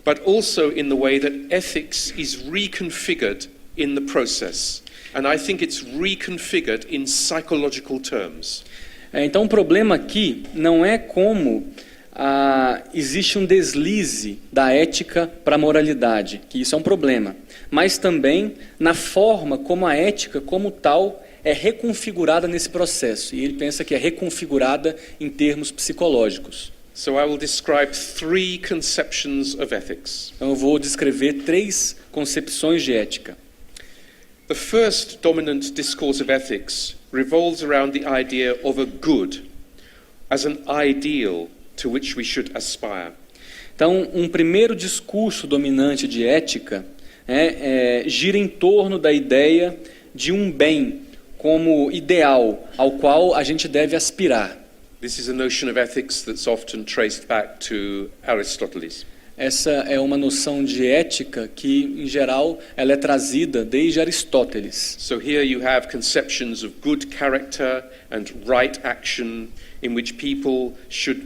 but also in the way that ethics is reconfigured in the process. And I think it's reconfigured in psychological terms. Então, o problema aqui não é como existe um deslize da ética para a moralidade, que isso é um problema, mas também na forma como a ética, como tal, é reconfigurada nesse processo. E ele pensa que é reconfigurada em termos psicológicos. So I will describe 3 conceptions of ethics. Então, eu vou descrever 3 concepções de ética. The first dominant discourse of ethics revolves around the idea of a good as an ideal to which we should aspire. Então, um primeiro discurso dominante de ética gira em torno da ideia de um bem como ideal ao qual a gente deve aspirar. This is a notion of ethics that's often traced back to Aristotle. Essa é uma noção de ética que, em geral, ela é trazida desde Aristóteles. So here you have conceptions of good character and right action in which people should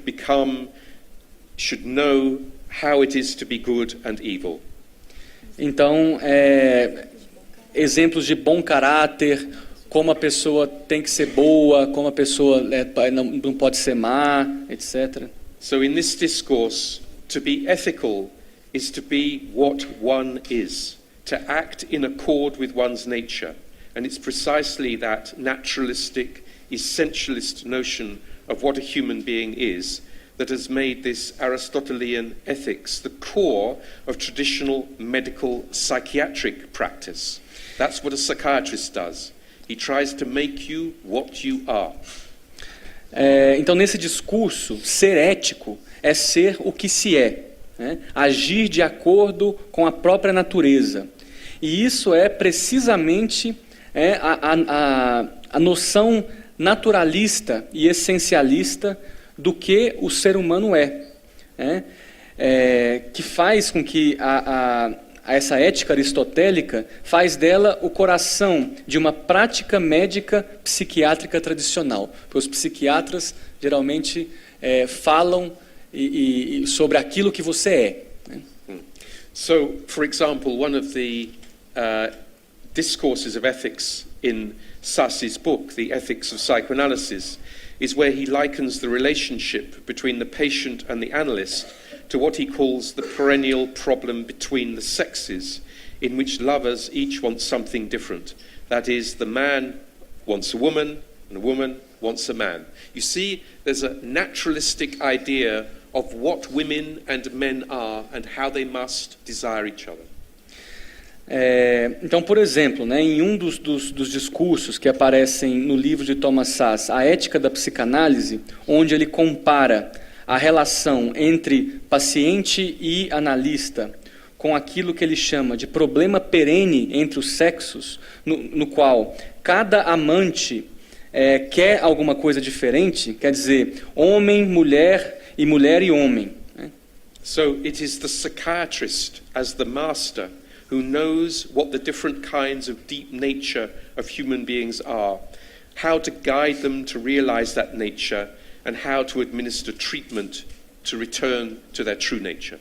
know how it is to be good and evil. Então, exemplos de bom caráter, como a pessoa tem que ser boa, como a pessoa não pode ser má, etc. So in this discourse, to be ethical is to be what one is, to act in accord with one's nature. And it's precisely that naturalistic, essentialist notion of what a human being is that has made this Aristotelian ethics the core of traditional medical psychiatric practice. That's what a psychiatrist does. He tries to make you what you are. Então, nesse discurso, ser ético é ser o que se é, né? Agir de acordo com a própria natureza. E isso é precisamente a noção naturalista e essencialista do que o ser humano que faz com que essa ética aristotélica faz dela o coração de uma prática médica psiquiátrica tradicional. Porque os psiquiatras geralmente falam sobre aquilo que você é. Né? So, for example, one of the discourses of ethics in Sassi's book, The Ethics of Psychoanalysis, is where he likens the relationship between the patient and the analyst to what he calls the perennial problem between the sexes, in which lovers each want something different. That is, the man wants a woman, and a woman wants a man. You see, there's a naturalistic idea of what women and men are and how they must desire each other. Então, por exemplo, em um dos discursos que aparecem no livro de Thomas Szasz, A Ética da Psicanálise, onde ele compara a relação entre paciente e analista com aquilo que ele chama de problema perene entre os sexos, no qual cada amante quer alguma coisa diferente, quer dizer, homem, mulher e homem. So it is the psychiatrist as the master who knows what the different kinds of deep nature of human beings are, how to guide them to realize that nature, and how to administer treatment to return to their true nature.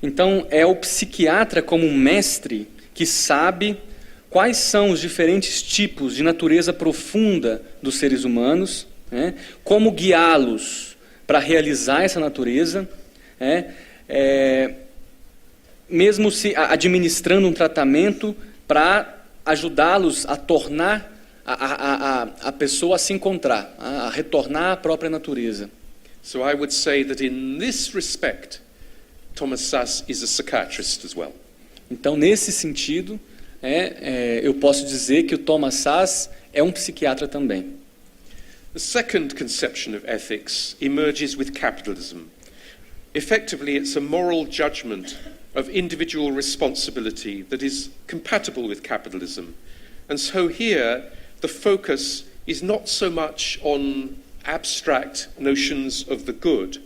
Então, é o psiquiatra como um mestre que sabe quais são os diferentes tipos de natureza profunda dos seres humanos, como guiá-los para realizar essa natureza, mesmo se administrando um tratamento para ajudá-los a tornar a pessoa a se encontrar, a retornar à própria natureza. So I would say that in this respect, Thomas Szasz is a psychiatrist as well. Então, nesse sentido, eu posso dizer que o Thomas Szasz é um psiquiatra também. The second conception of ethics emerges with capitalism. Effectively, it's a moral judgment of individual responsibility that is compatible with capitalism. And so here, the focus is not so much on abstract notions of the good,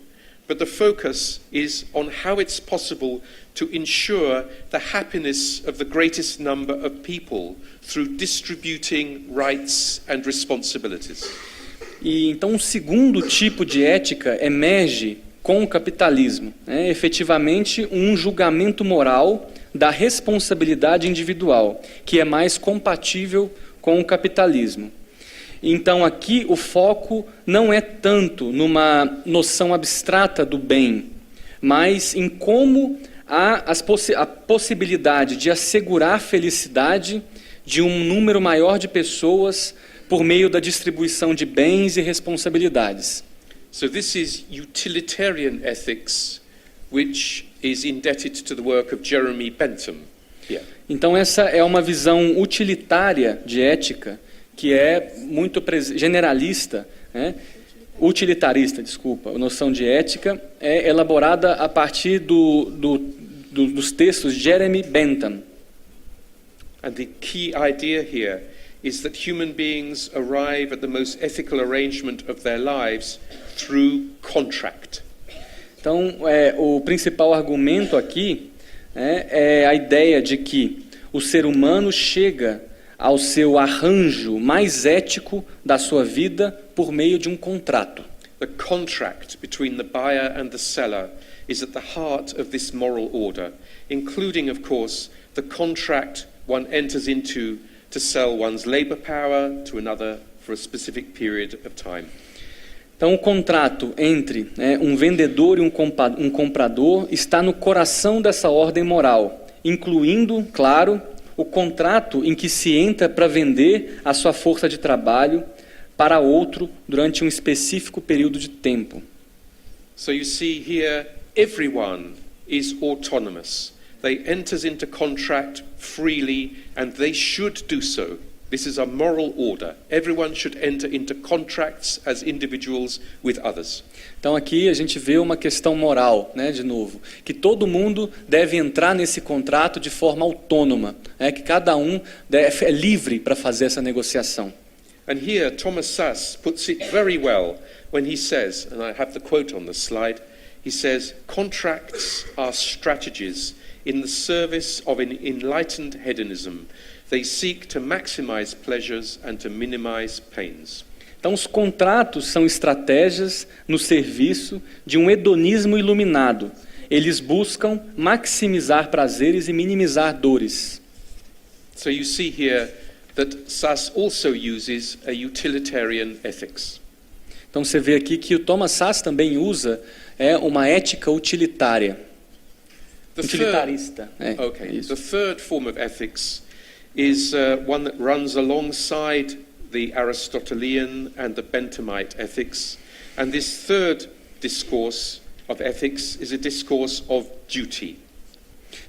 but the focus is on how it's possible to ensure the happiness of the greatest number of people through distributing rights and responsibilities. E então um segundo tipo de ética emerge com o capitalismo, efetivamente um julgamento moral da responsabilidade individual, que é mais compatível com o capitalismo. Então aqui o foco não é tanto numa noção abstrata do bem, mas em como há a possibilidade de assegurar a felicidade de um número maior de pessoas por meio da distribuição de bens e responsabilidades. So this is utilitarian ethics, which is indebted to the work of Jeremy Bentham here. Então essa é uma visão utilitária de ética, que é muito generalista, né? Utilitarista, desculpa. A noção de ética é elaborada a partir dos textos de Jeremy Bentham. And the key idea here is that human beings arrive at the most ethical arrangement of their lives through contract. Então, o principal argumento aqui é a ideia de que o ser humano chega ao seu arranjo mais ético da sua vida por meio de um contrato. The contract between the buyer and the seller is at the heart of this moral order, including, of course, the contract one enters into to sell one's labor power to another for a specific period of time. Então, o contrato entre um vendedor e um comprador está no coração dessa ordem moral, incluindo, claro, o contrato em que se entra para vender a sua força de trabalho para outro durante um específico período de tempo. So you see here, everyone is autonomous. They enters into contract freely and they should do so. This is a moral order. Everyone should enter into contracts as individuals with others. Então aqui a gente vê uma questão moral, de novo, que todo mundo deve entrar nesse contrato de forma autônoma, que cada um é livre para fazer essa negociação. And here Thomas Sass puts it very well when he says, and I have the quote on the slide, he says, contracts are strategies in the service of an enlightened hedonism. They seek to maximize pleasures and to minimize pains. Então, os contratos são estratégias no serviço de um hedonismo iluminado. Eles buscam maximizar prazeres e minimizar dores. So you see here that Sass also uses a utilitarian ethics. Então, você vê aqui que o Thomas Sass também usa uma ética utilitária. Utilitarista. Okay. The third form of ethics is one that runs alongside the Aristotelian and the Benthamite ethics. And this third discourse of ethics is a discourse of duty.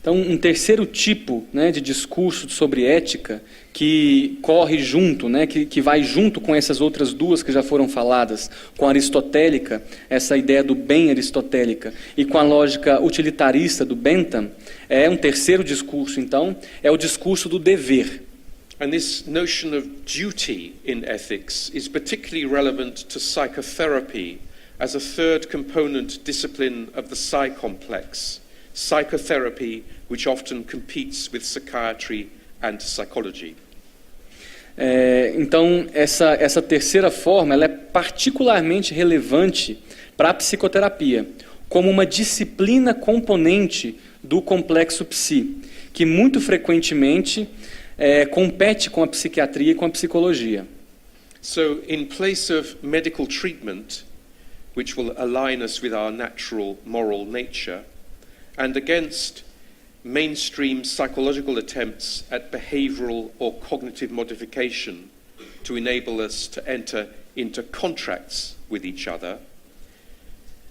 Então, um terceiro tipo de discurso sobre ética que corre junto, que vai junto com essas outras duas que já foram faladas, com a aristotélica, essa ideia do bem aristotélica, e com a lógica utilitarista do Bentham, é um terceiro discurso, então, é o discurso do dever. And this notion of duty in ethics is particularly relevant to psychotherapy as a third component discipline of the psy-complex. Psychotherapy, which often competes with psychiatry and psychology. Então, essa terceira forma ela é particularmente relevante para a psicoterapia, como uma disciplina componente do complexo psi, que muito frequentemente compete com a psiquiatria e com a psicologia. So, in place of medical treatment, which will align us with our natural moral nature, and against mainstream psychological attempts at behavioral or cognitive modification to enable us to enter into contracts with each other,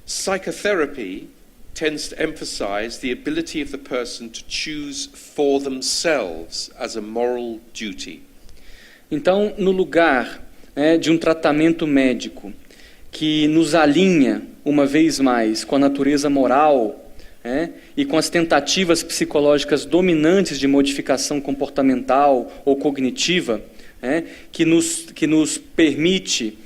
psychotherapy tends to emphasize the ability of the person to choose for themselves as a moral duty. Então, no lugar de um tratamento médico que nos alinha, uma vez mais, com a natureza moral, e com as tentativas psicológicas dominantes de modificação comportamental ou cognitiva, que nos permite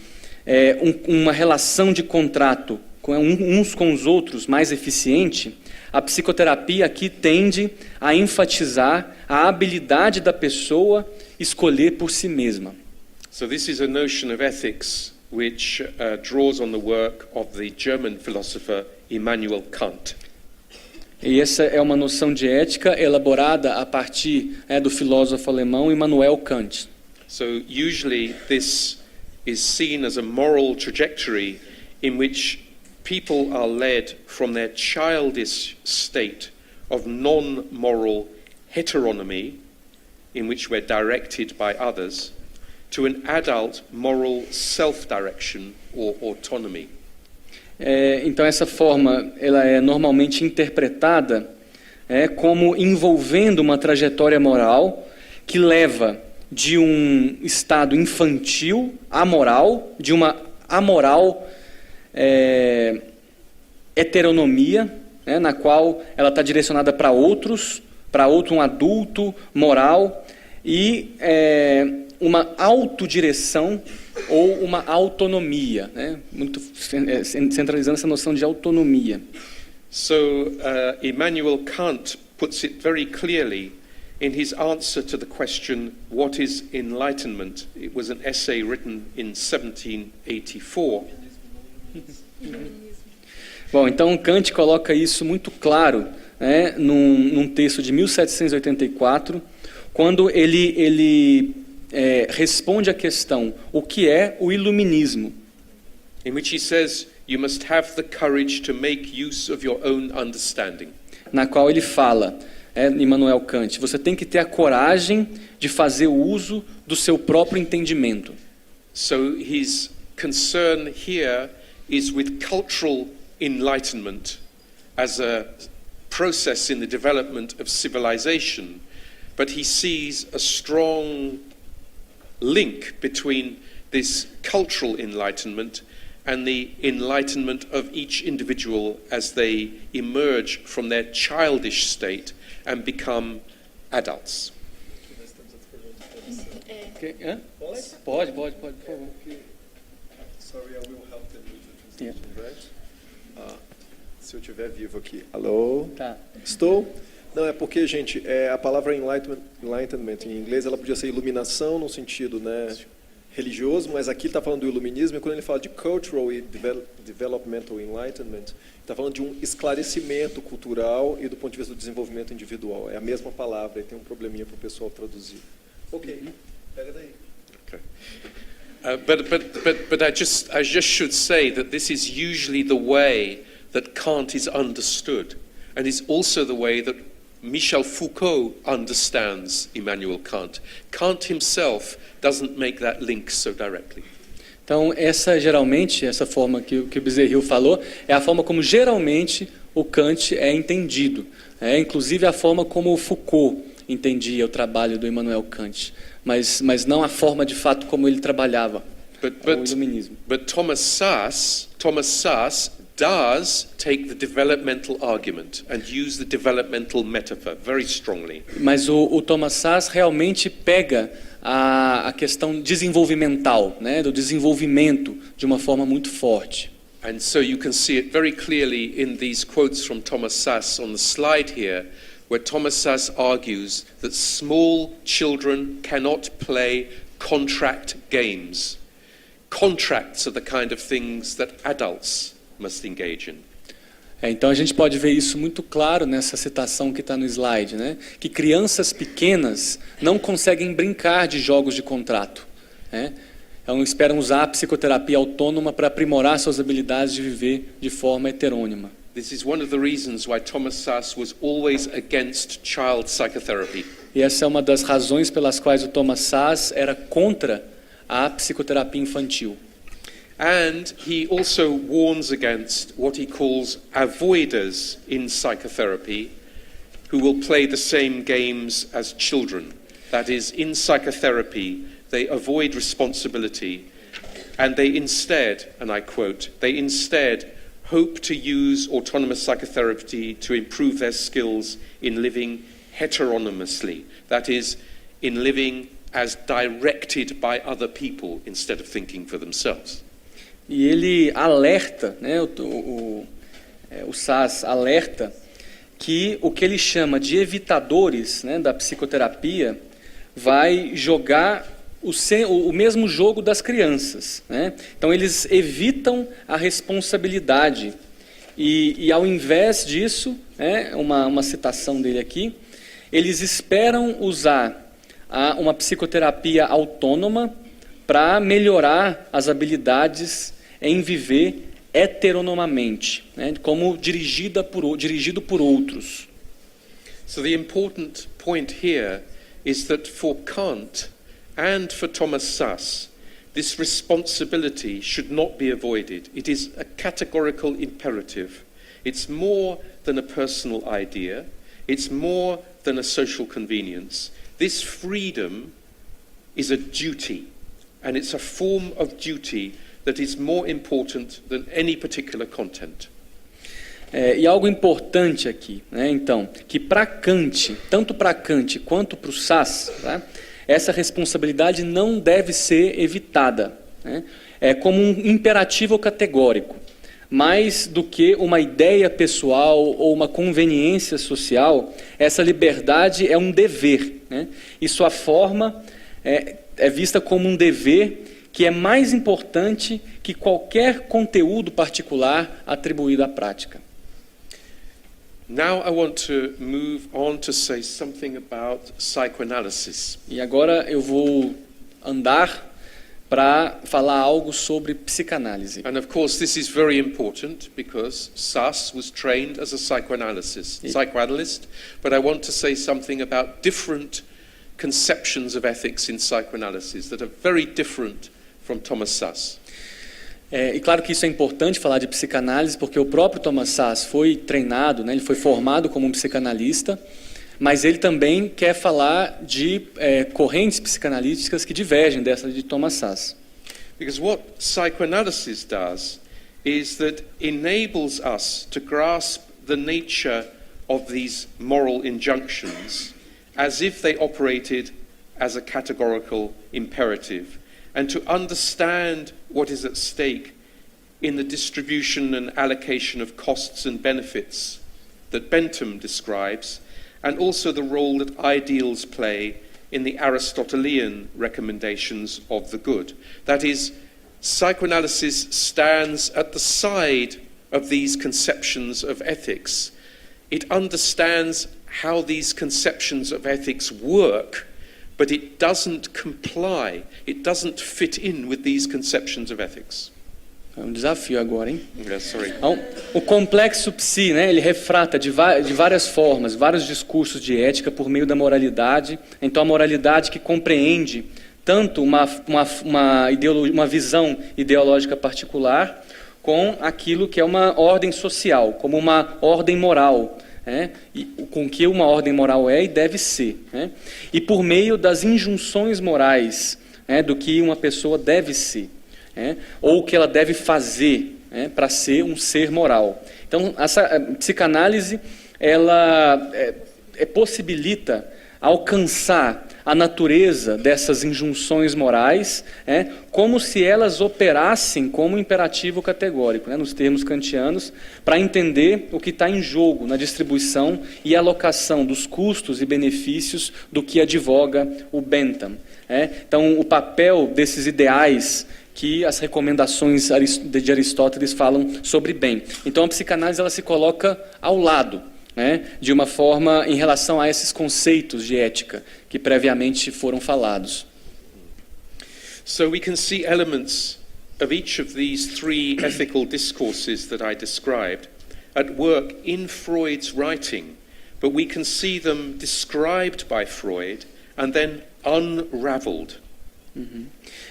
uma relação de contrato uns com os outros mais eficiente, a psicoterapia aqui tende a enfatizar a habilidade da pessoa escolher por si mesma. So this is a notion of ethics which draws on the work of the German philosopher Immanuel Kant. E essa é uma noção de ética elaborada a partir do filósofo alemão Immanuel Kant. So usually this is seen as a moral trajectory in which people are led from their childish state of non-moral heteronomy, in which we're directed by others, to an adult moral self-direction or autonomy. Então essa forma ela é normalmente interpretada como envolvendo uma trajetória moral que leva de um estado infantil, amoral, de uma amoral heteronomia, na qual ela está direcionada para outros, um adulto moral, e uma autodireção ou uma autonomia, muito centralizando essa noção de autonomia. So Immanuel Kant puts it very clearly in his answer to the question, what is enlightenment? It was an essay written in 1784. Bom, então Kant coloca isso muito claro, num texto de 1784, quando ele responde à questão, o que é o iluminismo? In which he says, you must have the courage to make use of your own understanding. Na qual ele fala, Immanuel Kant, você tem que ter a coragem de fazer o uso do seu próprio entendimento. So his concern here is with cultural enlightenment as a process in the development of civilization, but he sees a strong link between this cultural enlightenment and the enlightenment of each individual as they emerge from their childish state and become adults. Pode, por favor. Sorry, I will help them with the translation, right? Se eu estiver vivo aqui. Alô? Tá. Estou? Não, é porque, gente, a palavra enlightenment em inglês, ela podia ser iluminação no sentido, religioso, mas aqui está falando do iluminismo, e quando ele fala de cultural e developmental enlightenment, está falando de um esclarecimento cultural e do ponto de vista do desenvolvimento individual. É a mesma palavra, e tem um probleminha para o pessoal traduzir. Ok, pega daí. Okay. But I just should say that this is usually the way that Kant is understood, and is also the way that Michel Foucault understands Immanuel Kant. Kant himself doesn't make that link so directly. Então, essa forma que o Bezerril falou, é a forma como geralmente o Kant é entendido. Inclusive a forma como o Foucault entendia o trabalho do Immanuel Kant, mas não a forma de fato como ele trabalhava o iluminismo. But Thomas Sass does take the developmental argument and use the developmental metaphor very strongly. Mas o Thomas Sass realmente pega a questão desenvolvimental, do desenvolvimento de uma forma muito forte. And so you can see it very clearly in these quotes from Thomas Sass on the slide here, where Thomas Sass argues that small children cannot play contract games. Contracts are the kind of things that adults must engage in. Então a gente pode ver isso muito claro nessa citação que está no slide, que crianças pequenas não conseguem brincar de jogos de contrato. Então esperam usar a psicoterapia autônoma para aprimorar suas habilidades de viver de forma heterônima. This is one of the reasons why Thomas Sass was always against child psychotherapy. E essa é uma das razões pelas quais o Thomas Sass era contra a psicoterapia infantil. And he also warns against what he calls avoiders in psychotherapy, who will play the same games as children. That is, in psychotherapy, they avoid responsibility, and they instead, and I quote, they instead hope to use autonomous psychotherapy to improve their skills in living heteronomously. That is, in living as directed by other people instead of thinking for themselves. E ele alerta, o Sass alerta que o que ele chama de evitadores da psicoterapia vai jogar o mesmo jogo das crianças. Então eles evitam a responsabilidade e ao invés disso, uma citação dele aqui, eles esperam usar uma psicoterapia autônoma para melhorar as habilidades em viver heteronomamente, né, como dirigido por outros. So the important point here is that for Kant and for Thomas Sass, this responsibility should not be avoided. It is a categorical imperative. It's more than a personal idea. It's more than a social convenience. This freedom is a duty, and it's a form of duty that is more important than any particular content. E algo importante aqui, né, então, que para Kant, tanto para Kant quanto para o Sass, tá, essa responsabilidade não deve ser evitada, né, é como um imperativo categórico, mais do que uma ideia pessoal ou uma conveniência social. Essa liberdade é um dever, né, e sua forma é vista como um dever que é mais importante que qualquer conteúdo particular atribuído à prática. Now I want to move on to say something about psychoanalysis. E agora eu vou andar para falar algo sobre psicanálise. And of course this is very important because Sass was trained as a psychoanalyst, but I want to say something about different conceptions of ethics in psychoanalysis that are very different from Thomas Sass. E claro que isso é importante falar de psicanálise, porque o próprio Thomas Sass foi treinado, né, ele foi formado como um psicanalista, mas ele também quer falar de correntes psicanalíticas que divergem dessa de Thomas Sass. Because what psychoanalysis does is that enables us to grasp the nature of these moral injunctions as if they operated as a categorical imperative, and to understand what is at stake in the distribution and allocation of costs and benefits that Bentham describes, and also the role that ideals play in the Aristotelian recommendations of the good. That is, psychoanalysis stands at the side of these conceptions of ethics. It understands how these conceptions of ethics work, but it doesn't comply, it doesn't fit in with these conceptions of ethics. É um desafio agora, hein? Yeah, sorry. Então, o complexo psi, né, ele refrata de várias formas, vários discursos de ética por meio da moralidade. Então, a moralidade que compreende tanto uma visão ideológica particular, com aquilo que é uma ordem social, como uma ordem moral, e com que uma ordem moral é e deve ser, né? E por meio das injunções morais, do que uma pessoa deve ser, ou o que ela deve fazer, para ser um ser moral. Então, essa psicanálise ela possibilita alcançar a natureza dessas injunções morais, como se elas operassem como imperativo categórico, nos termos kantianos, para entender o que está em jogo na distribuição e alocação dos custos e benefícios do que advoga o Bentham. Então, o papel desses ideais que as recomendações de Aristóteles falam sobre bem. Então, a psicanálise ela se coloca ao lado, de uma forma em relação a esses conceitos de ética que previamente foram falados. So we can see elements of each of these three ethical discourses that I described at work in Freud's writing, but we can see them described by Freud and then unraveled.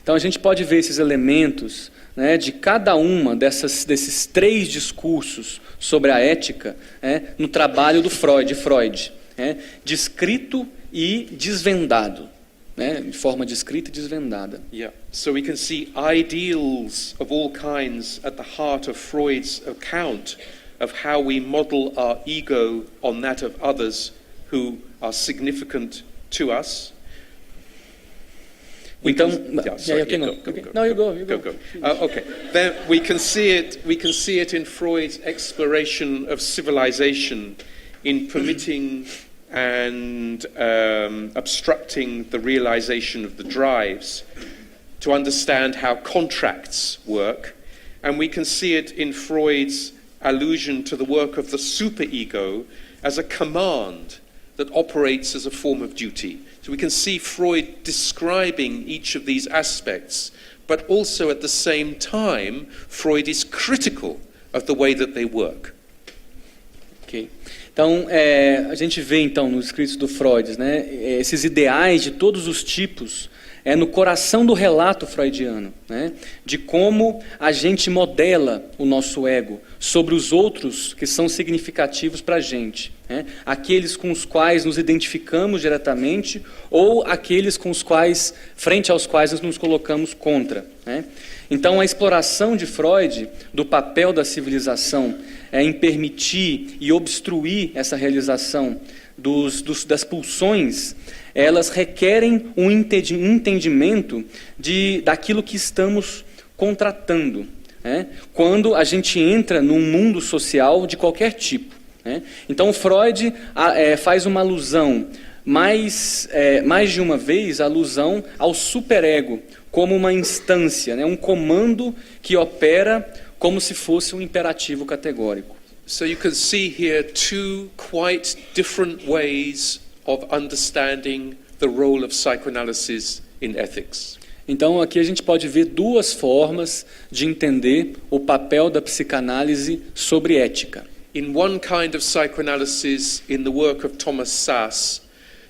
Então a gente pode ver esses elementos, de cada uma desses três discursos sobre a ética, no trabalho do Freud, descrito e desvendado, de forma descrita e desvendada. Yeah. So we can see ideals of all kinds at the heart of Freud's account of how we model our ego on that of others who are significant to us. Então, okay. Then we can see it in Freud's exploration of civilization, in permitting and obstructing the realization of the drives, to understand how contracts work, and we can see it in Freud's allusion to the work of the superego as a command that operates as a form of duty. So we can see Freud describing each of these aspects, but also at the same time, Freud is critical of the way that they work. Ok. Então, a gente vê então nos escritos do Freud, né, esses ideais de todos os tipos no coração do relato freudiano, né, de como a gente modela o nosso ego sobre os outros que são significativos para a gente, né, aqueles com os quais nos identificamos diretamente ou aqueles com os quais, frente aos quais nos colocamos contra, né. Então, a exploração de Freud do papel da civilização em permitir e obstruir essa realização das pulsões, elas requerem um entendimento daquilo que estamos contratando, né? Quando a gente entra num mundo social de qualquer tipo, né? Então, Freud faz uma alusão, mais de uma vez, a alusão ao superego, como uma instância, né? Um comando que opera como se fosse um imperativo categórico. So you can see here two quite different ways of understanding the role of psychoanalysis in ethics. Então aqui a gente pode ver duas formas de entender o papel da psicanálise sobre ética. In one kind of psychoanalysis, in the work of Thomas Szasz,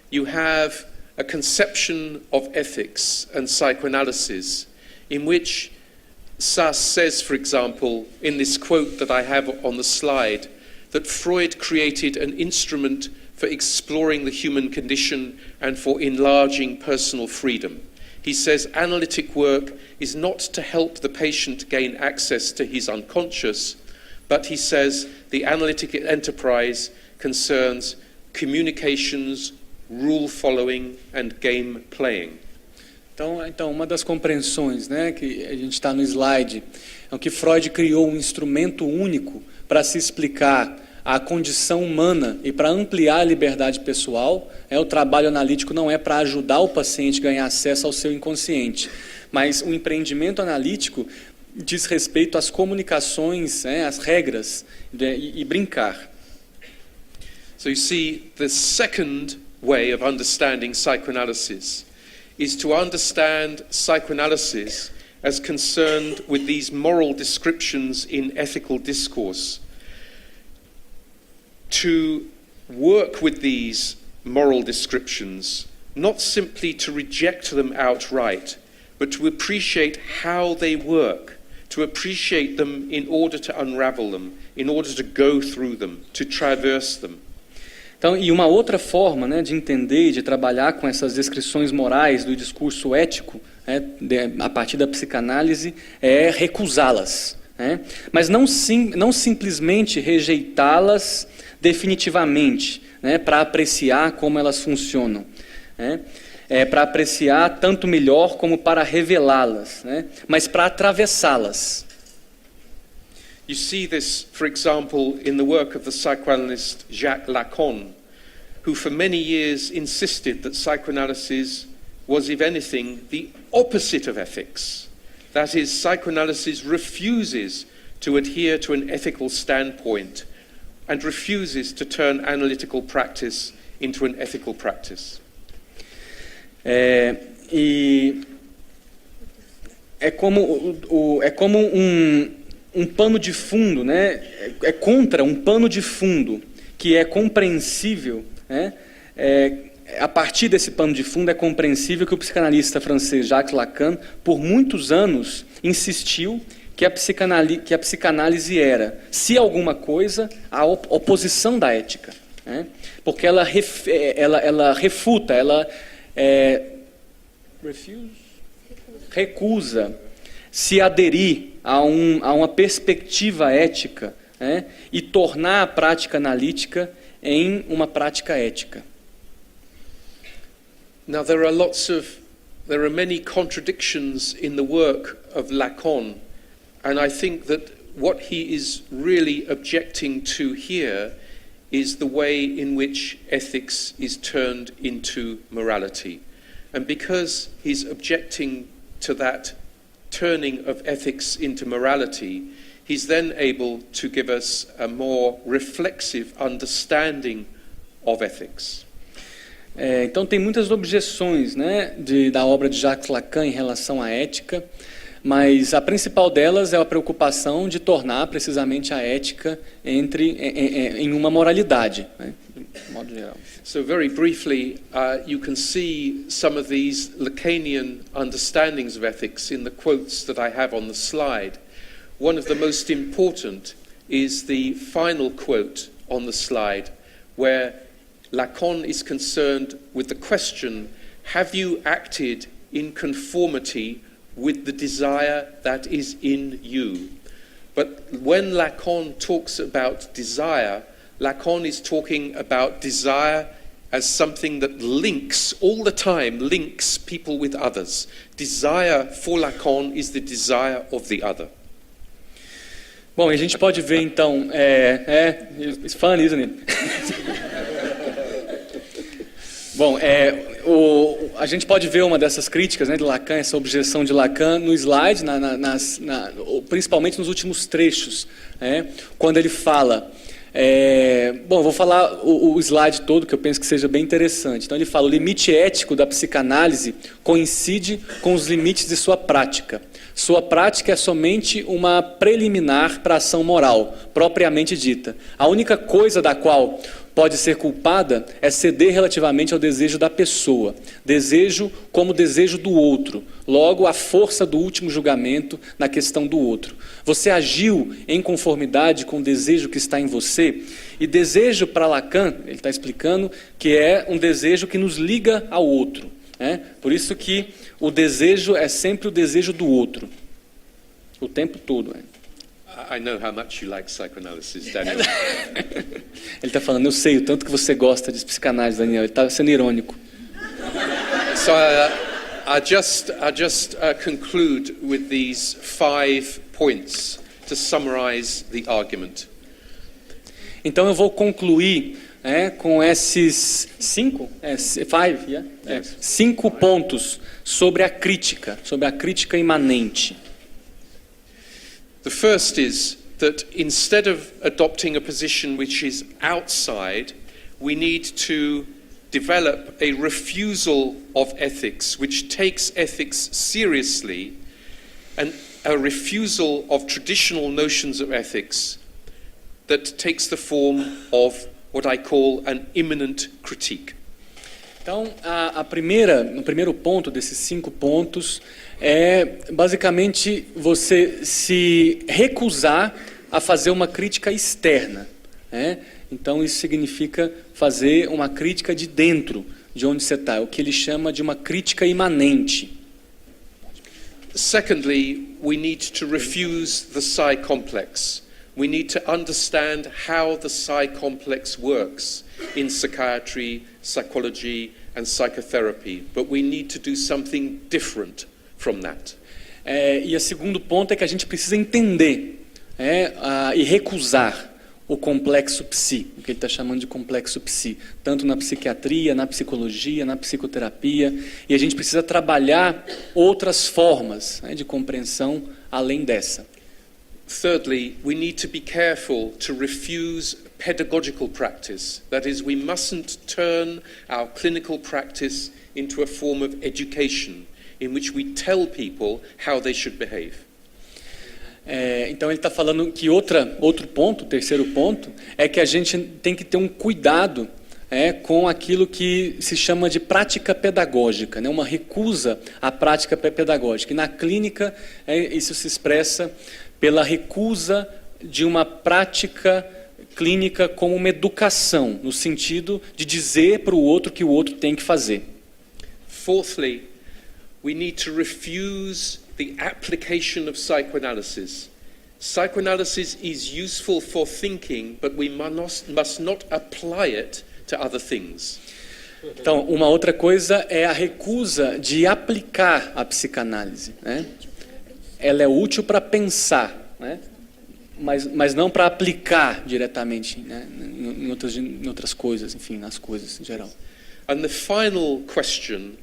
you have a conception of ethics and psychoanalysis in which Szasz says, for example, in this quote that I have on the slide, that Freud created an instrument for exploring the human condition and for enlarging personal freedom. He says analytic work is not to help the patient gain access to his unconscious, but he says the analytic enterprise concerns communications, rule following and game playing. Então, uma das compreensões, né, que a gente está no slide, é que Freud criou um instrumento único para se explicar a condição humana e para ampliar a liberdade pessoal. O trabalho analítico não é para ajudar o paciente a ganhar acesso ao seu inconsciente, mas o empreendimento analítico diz respeito às comunicações, às regras e brincar. So you see, the second way of understanding psychoanalysis is to understand psychoanalysis as concerned with these moral descriptions in ethical discourse. To work with these moral descriptions, not simply to reject them outright, but to appreciate how they work, to appreciate them in order to unravel them, in order to go through them, to traverse them. Então, e uma outra forma, né, de entender e de trabalhar com essas descrições morais do discurso ético, a partir da psicanálise, é recusá-las, né? Mas não simplesmente rejeitá-las definitivamente, né, para apreciar como elas funcionam, né? Para apreciar tanto melhor como para revelá-las, né? Mas para atravessá-las. You see this, for example, in the work of the psychoanalyst Jacques Lacan, who for many years insisted that psychoanalysis was, if anything, the opposite of ethics. That is, psychoanalysis refuses to adhere to an ethical standpoint and refuses to turn analytical practice into an ethical practice. E é como um pano de fundo, né? É contra um pano de fundo que é compreensível, né? A partir desse pano de fundo é compreensível que o psicanalista francês Jacques Lacan, por muitos anos, insistiu que a psicanálise era, se alguma coisa, a oposição da ética, né? Porque ela refuta, recusa se aderir a uma perspectiva ética, né, e tornar a prática analítica em uma prática ética. Now there are many contradictions in the work of Lacan, and I think that what he is really objecting to here is the way in which ethics is turned into morality. And because he's objecting to that turning of ethics into morality, he's then able to give us a more reflexive understanding of ethics. Então tem muitas objeções, né, da obra de Jacques Lacan em relação à ética, mas a principal delas é a preocupação de tornar precisamente a ética em uma moralidade, né, de modo geral. So very briefly, you can see some of these Lacanian understandings of ethics in the quotes that I have on the slide. One of the most important is the final quote on the slide, where Lacan is concerned with the question, have you acted in conformity with the desire that is in you? But when Lacan talks about desire, Lacan is talking about desire as something that links, all the time, links people with others. Desire for Lacan is the desire of the other. Bom, a gente pode ver então, it's fun, isn't it? Bom, a gente pode ver uma dessas críticas, né, de Lacan, essa objeção de Lacan no slide, principalmente nos últimos trechos, né, quando ele fala. Bom, vou falar o slide todo, que eu penso que seja bem interessante. Então ele fala: o limite ético da psicanálise coincide com os limites de sua prática. Sua prática é somente uma preliminar para a ação moral, propriamente dita. A única coisa da qual pode ser culpada é ceder relativamente ao desejo da pessoa. Desejo como desejo do outro. Logo, a força do último julgamento na questão do outro. Você agiu em conformidade com o desejo que está em você? E desejo, para Lacan, ele está explicando, que é um desejo que nos liga ao outro. Por isso que o desejo é sempre o desejo do outro. O tempo todo. I know how much you like psychoanalysis, Daniel. Ele está falando, eu sei o tanto que você gosta de psicanálise, Daniel. Ele está sendo irônico. So I'll just conclude with these 5 points to summarize the argument. Então eu vou concluir com esses 5 pontos sobre a crítica imanente. The first is that instead of adopting a position which is outside, we need to develop a refusal of ethics which takes ethics seriously, and a refusal of traditional notions of ethics that takes the form of what I call an immanent critique. Então, o primeiro ponto desses 5 pontos é basicamente você se recusar a fazer uma crítica externa. Então, isso significa fazer uma crítica de dentro de onde você está, o que ele chama de uma crítica imanente. Secondly, we need to refuse the psi complex. We need to understand how the psi complex works in psychiatry, psychology, and psychotherapy, but we need to do something different from that. E o segundo ponto é que a gente precisa entender e recusar o complexo psi, o que ele está chamando de complexo psi, tanto na psiquiatria, na psicologia, na psicoterapia, e a gente precisa trabalhar outras formas de compreensão além dessa. Thirdly, we need to be careful to refuse pedagogical practice. That is, we mustn't turn our clinical practice into a form of education in which we tell people how they should behave. Então ele está falando que outro ponto, o terceiro ponto, é que a gente tem que ter um cuidado com aquilo que se chama de prática pedagógica, uma recusa à prática pedagógica. E na clínica isso se expressa pela recusa de uma prática clínica como uma educação, no sentido de dizer para o outro que o outro tem que fazer. Fourthly, we need to refuse the application of psychoanalysis. Psychoanalysis is useful for thinking, but we must not apply it to other things. Então, uma outra coisa é a recusa de aplicar a psicanálise. Ela é útil para pensar, mas não para aplicar diretamente em outras coisas, enfim, nas coisas em geral. And the final question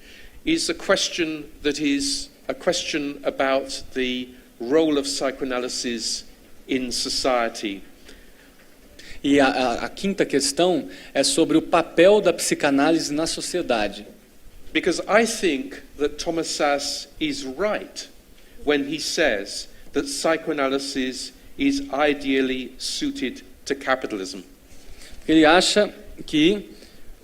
is a question that is a question about the role of psychoanalysis in society. E a quinta questão é sobre o papel da psicanálise na sociedade. Because I think that Thomas Szasz is right when he says that psychoanalysis is ideally suited to capitalism. Ele acha que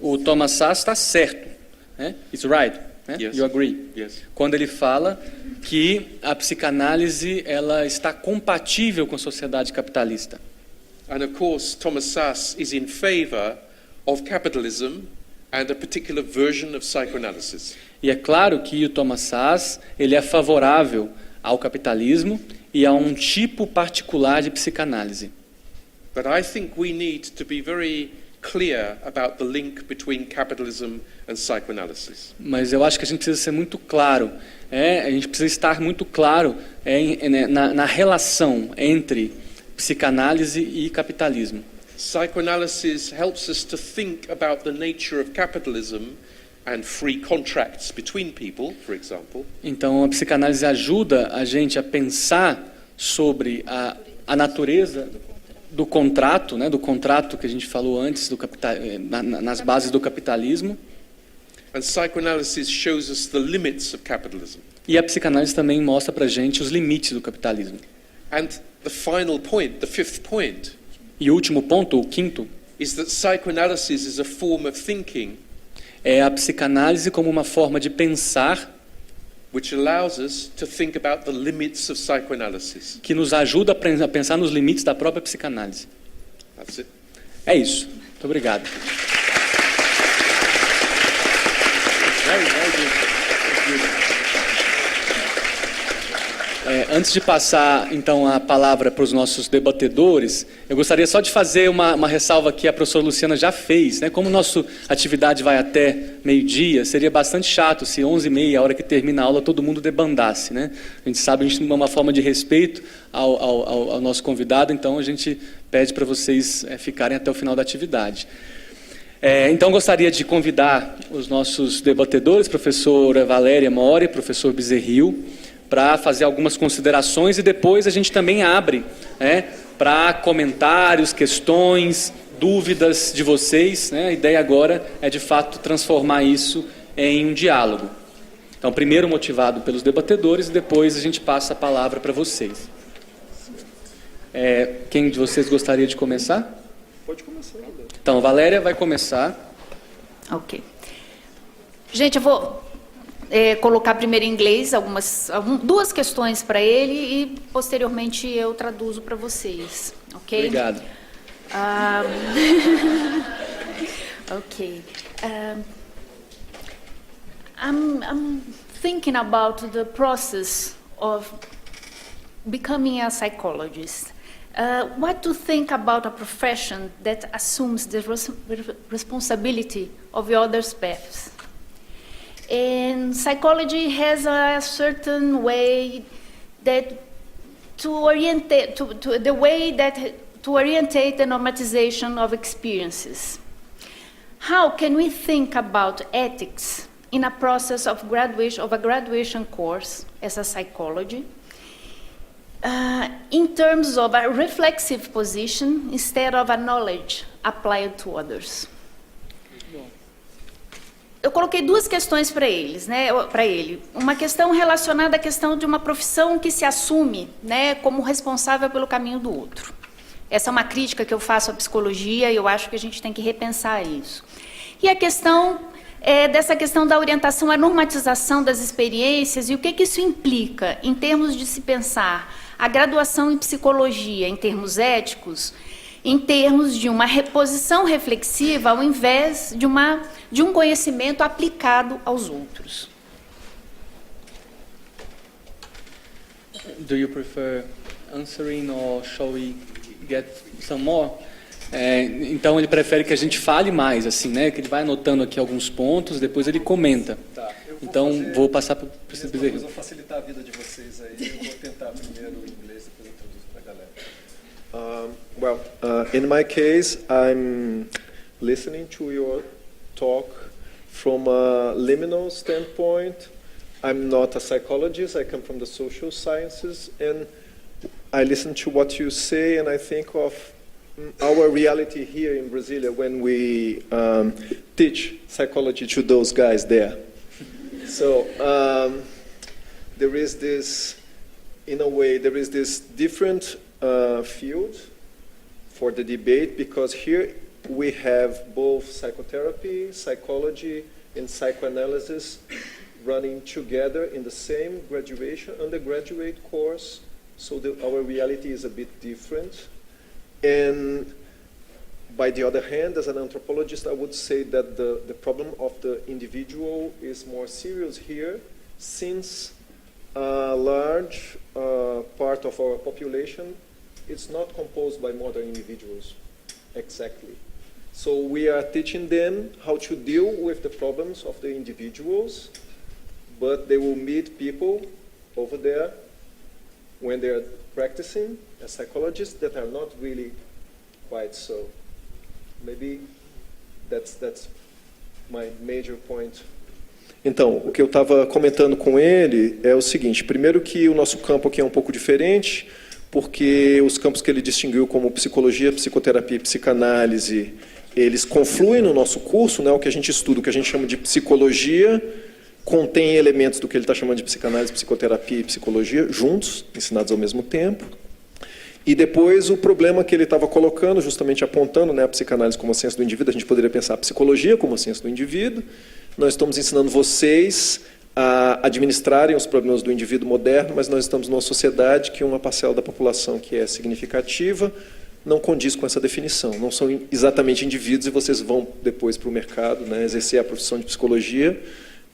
o Thomas Szasz está certo, né? It's right, né? Yes. You agree? Yes. Quando ele fala que a psicanálise ela está compatível com a sociedade capitalista. And of course, Thomas Szasz is in favor of capitalism and a particular version of psychoanalysis. E é claro que o Thomas Szasz ele é favorável ao capitalismo e a um tipo particular de psicanálise. But I think we need to be very clear about the link between capitalism and psychoanalysis. Mas eu acho que a gente precisa ser muito claro, a gente precisa estar muito claro na relação entre psicanálise e capitalismo. Psychoanalysis helps us to think about the nature of capitalism and free contracts between people, for example. Então a psicanálise ajuda a gente a pensar sobre a natureza do contrato, né, do contrato que a gente falou antes do nas bases do capitalismo. And psychoanalysis shows us the limits of capitalism. E a psicanálise também mostra para a gente os limites do capitalismo. And the final point, the fifth point, E o último ponto, o quinto, is that psychoanalysis is a form of thinking é a psicanálise como uma forma de pensar which allows us to think about the limits of psychoanalysis. que nos ajuda a pensar nos limites da própria psicanálise. That's it. É isso. Muito obrigado. Antes de passar, então, a palavra para os nossos debatedores, eu gostaria só de fazer uma ressalva que a professora Luciana já fez, né? Como nossa atividade vai até meio-dia, seria bastante chato se 11h30, a hora que termina a aula, todo mundo debandasse, né? A gente sabe, a gente tem uma forma de respeito ao nosso convidado, então a gente pede para vocês ficarem até o final da atividade. Então, gostaria de convidar os nossos debatedores, professora Valéria Mori, professor Bezerril, para fazer algumas considerações e depois a gente também abre para comentários, questões, dúvidas de vocês. Né? A ideia agora é, de fato, transformar isso em um diálogo. Então, primeiro motivado pelos debatedores e depois a gente passa a palavra para vocês. Quem de vocês gostaria de começar? Pode começar. Então, a Valéria vai começar. Ok. Gente, eu vou colocar primeiro em inglês duas questões para ele e posteriormente eu traduzo para vocês, ok? Obrigado. Ok. I'm thinking about the process of becoming a psychologist. What to think about a profession that assumes the responsibility of the other's paths? And psychology has a certain way that to orientate the normatization of experiences. How can we think about ethics in a process of a graduation course as a psychology, in terms of a reflexive position instead of a knowledge applied to others? Eu coloquei duas questões para eles, né, para ele. Uma questão relacionada à questão de uma profissão que se assume, né, como responsável pelo caminho do outro. Essa é uma crítica que eu faço à psicologia e eu acho que a gente tem que repensar isso. E a questão dessa questão da orientação à normatização das experiências e o que isso implica em termos de se pensar a graduação em psicologia em termos éticos, em termos de uma reposição reflexiva ao invés de um conhecimento aplicado aos outros. Do you prefer answering or shall we get some more? Então ele prefere que a gente fale mais, assim, né? Que ele vai anotando aqui alguns pontos, depois ele comenta. Tá, então vou passar para o professor Bezerril. Eu vou facilitar a vida de vocês aí. Eu vou tentar primeiro o inglês, depois eu traduzo para a galera. In my case, I'm listening to your talk from a liminal standpoint. I'm not a psychologist. I come from the social sciences, and I listen to what you say, and I think of our reality here in Brasilia when we teach psychology to those guys there. So there is this, in a way, there is this different field for the debate, because here we have both psychotherapy, psychology, and psychoanalysis running together in the same undergraduate course. So our reality is a bit different. And by the other hand, as an anthropologist, I would say that the problem of the individual is more serious here, since a large part of our population is not composed by modern individuals, exactly. So we are teaching them how to deal with the problems of the individuals, but they will meet people over there when they are practicing as psychologists that are not really quite so. Maybe that's my major point. Então, o que eu estava comentando com ele é o seguinte: primeiro que o nosso campo aqui é um pouco diferente, porque os campos que ele distinguiu como psicologia, psicoterapia e psicanálise, eles confluem no nosso curso, né? O que a gente estuda, o que a gente chama de psicologia, contém elementos do que ele está chamando de psicanálise, psicoterapia e psicologia, juntos, ensinados ao mesmo tempo. E depois o problema que ele estava colocando, justamente apontando, né, a psicanálise como a ciência do indivíduo, a gente poderia pensar a psicologia como a ciência do indivíduo. Nós estamos ensinando vocês a administrarem os problemas do indivíduo moderno, mas nós estamos numa sociedade que uma parcela da população que é significativa não condiz com essa definição. Não são exatamente indivíduos e vocês vão depois para o mercado, né, exercer a profissão de psicologia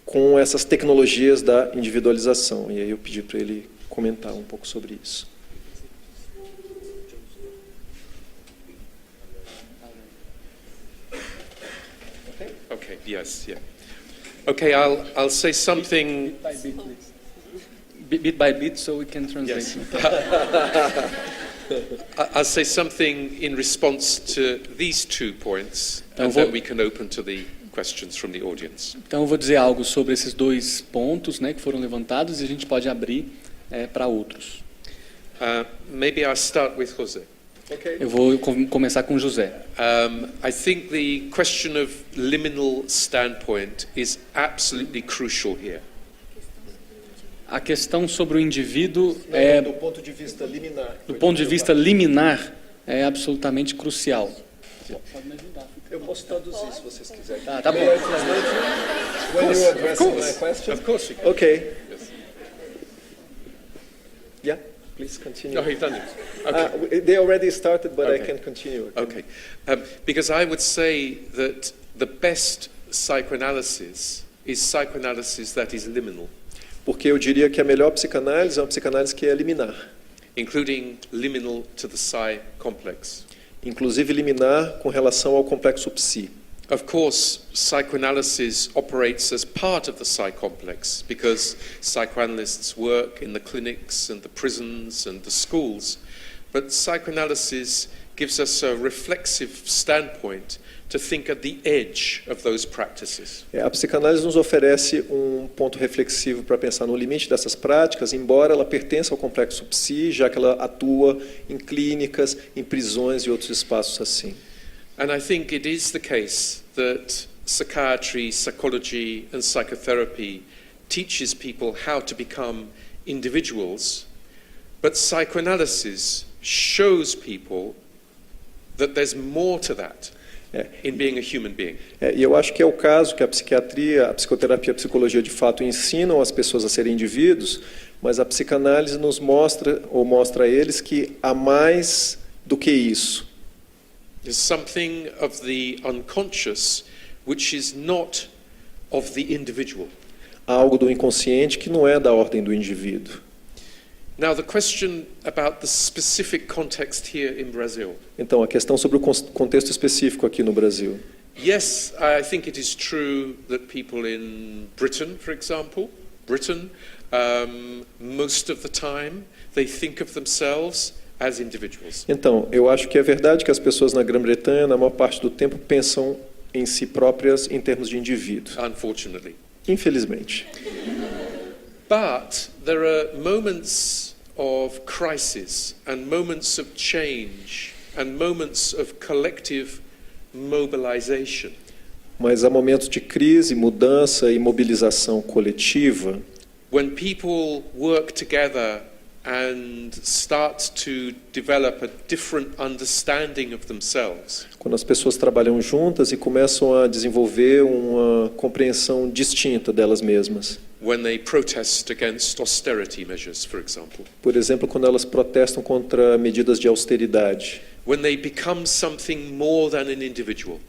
com essas tecnologias da individualização. E aí eu pedi para ele comentar um pouco sobre isso. Okay, yes, yeah. Okay, I'll say something... Bit by bit, please. Bit by bit, so we can translate. Yes. I'll say something in response to these 2 points, and then we can open to the questions from the audience. Então eu vou dizer algo sobre esses 2 pontos, né, que foram levantados, e a gente pode abrir para outros. Maybe I'll start with José. Okay. Eu vou começar com José. I think the question of liminal standpoint is absolutely crucial here. A questão sobre o indivíduo Do ponto de vista liminar. do ponto de vista liminar, é absolutamente crucial. Eu posso traduzir se vocês quiserem. Tá bom. When you address my question? Of course you can. Okay. Yeah, please continue. No, you've done it. Okay. They already started, but I Okay. can continue. Okay. Because I would say that the best psychoanalysis is psychoanalysis that is liminal, Porque eu diria que a melhor psicanálise é uma psicanálise que é liminar. including liminal to the psi complex. Inclusive liminar com relação ao complexo psi. Of course, psychoanalysis operates as part of the psi complex because psychoanalysts work in the clinics and the prisons and the schools. But psychoanalysis gives us a reflexive standpoint to think at the edge of those practices. A psicanálise nos oferece um ponto reflexivo para pensar no limite dessas práticas, embora ela pertença ao complexo psi, já que ela atua em clínicas, em prisões e outros espaços assim. And I think it is the case that psychiatry, psychology and psychotherapy teaches people how to become individuals, but psychoanalysis shows people that there's more to that in being a human being. E eu acho que é o caso que a psiquiatria, a psicoterapia e a psicologia de fato ensinam as pessoas a serem indivíduos, mas a psicanálise nos mostra, ou mostra a eles, que há mais do que isso. There's something of the unconscious which is not of the individual. Há algo do inconsciente que não é da ordem do indivíduo. Now, the question about the specific context here in Brazil. Então, a questão sobre o contexto específico aqui no Brasil. Yes, I think it is true that people in Britain, for example, most of the time, they think of themselves as individuals. Então, eu acho que é verdade que as pessoas na Grã-Bretanha, na maior parte do tempo, pensam em si próprias em termos de indivíduo. Unfortunately. Infelizmente. But there are moments of crisis and moments of change and moments of collective mobilization. Mas há momentos de crise, mudança e mobilização coletiva, When people work together and start to develop a different understanding of themselves. quando as pessoas trabalham juntas e começam a desenvolver uma compreensão distinta delas mesmas. When they protest against austerity measures, for example. Por exemplo, quando elas protestam contra medidas de austeridade. When they become something more than an individual.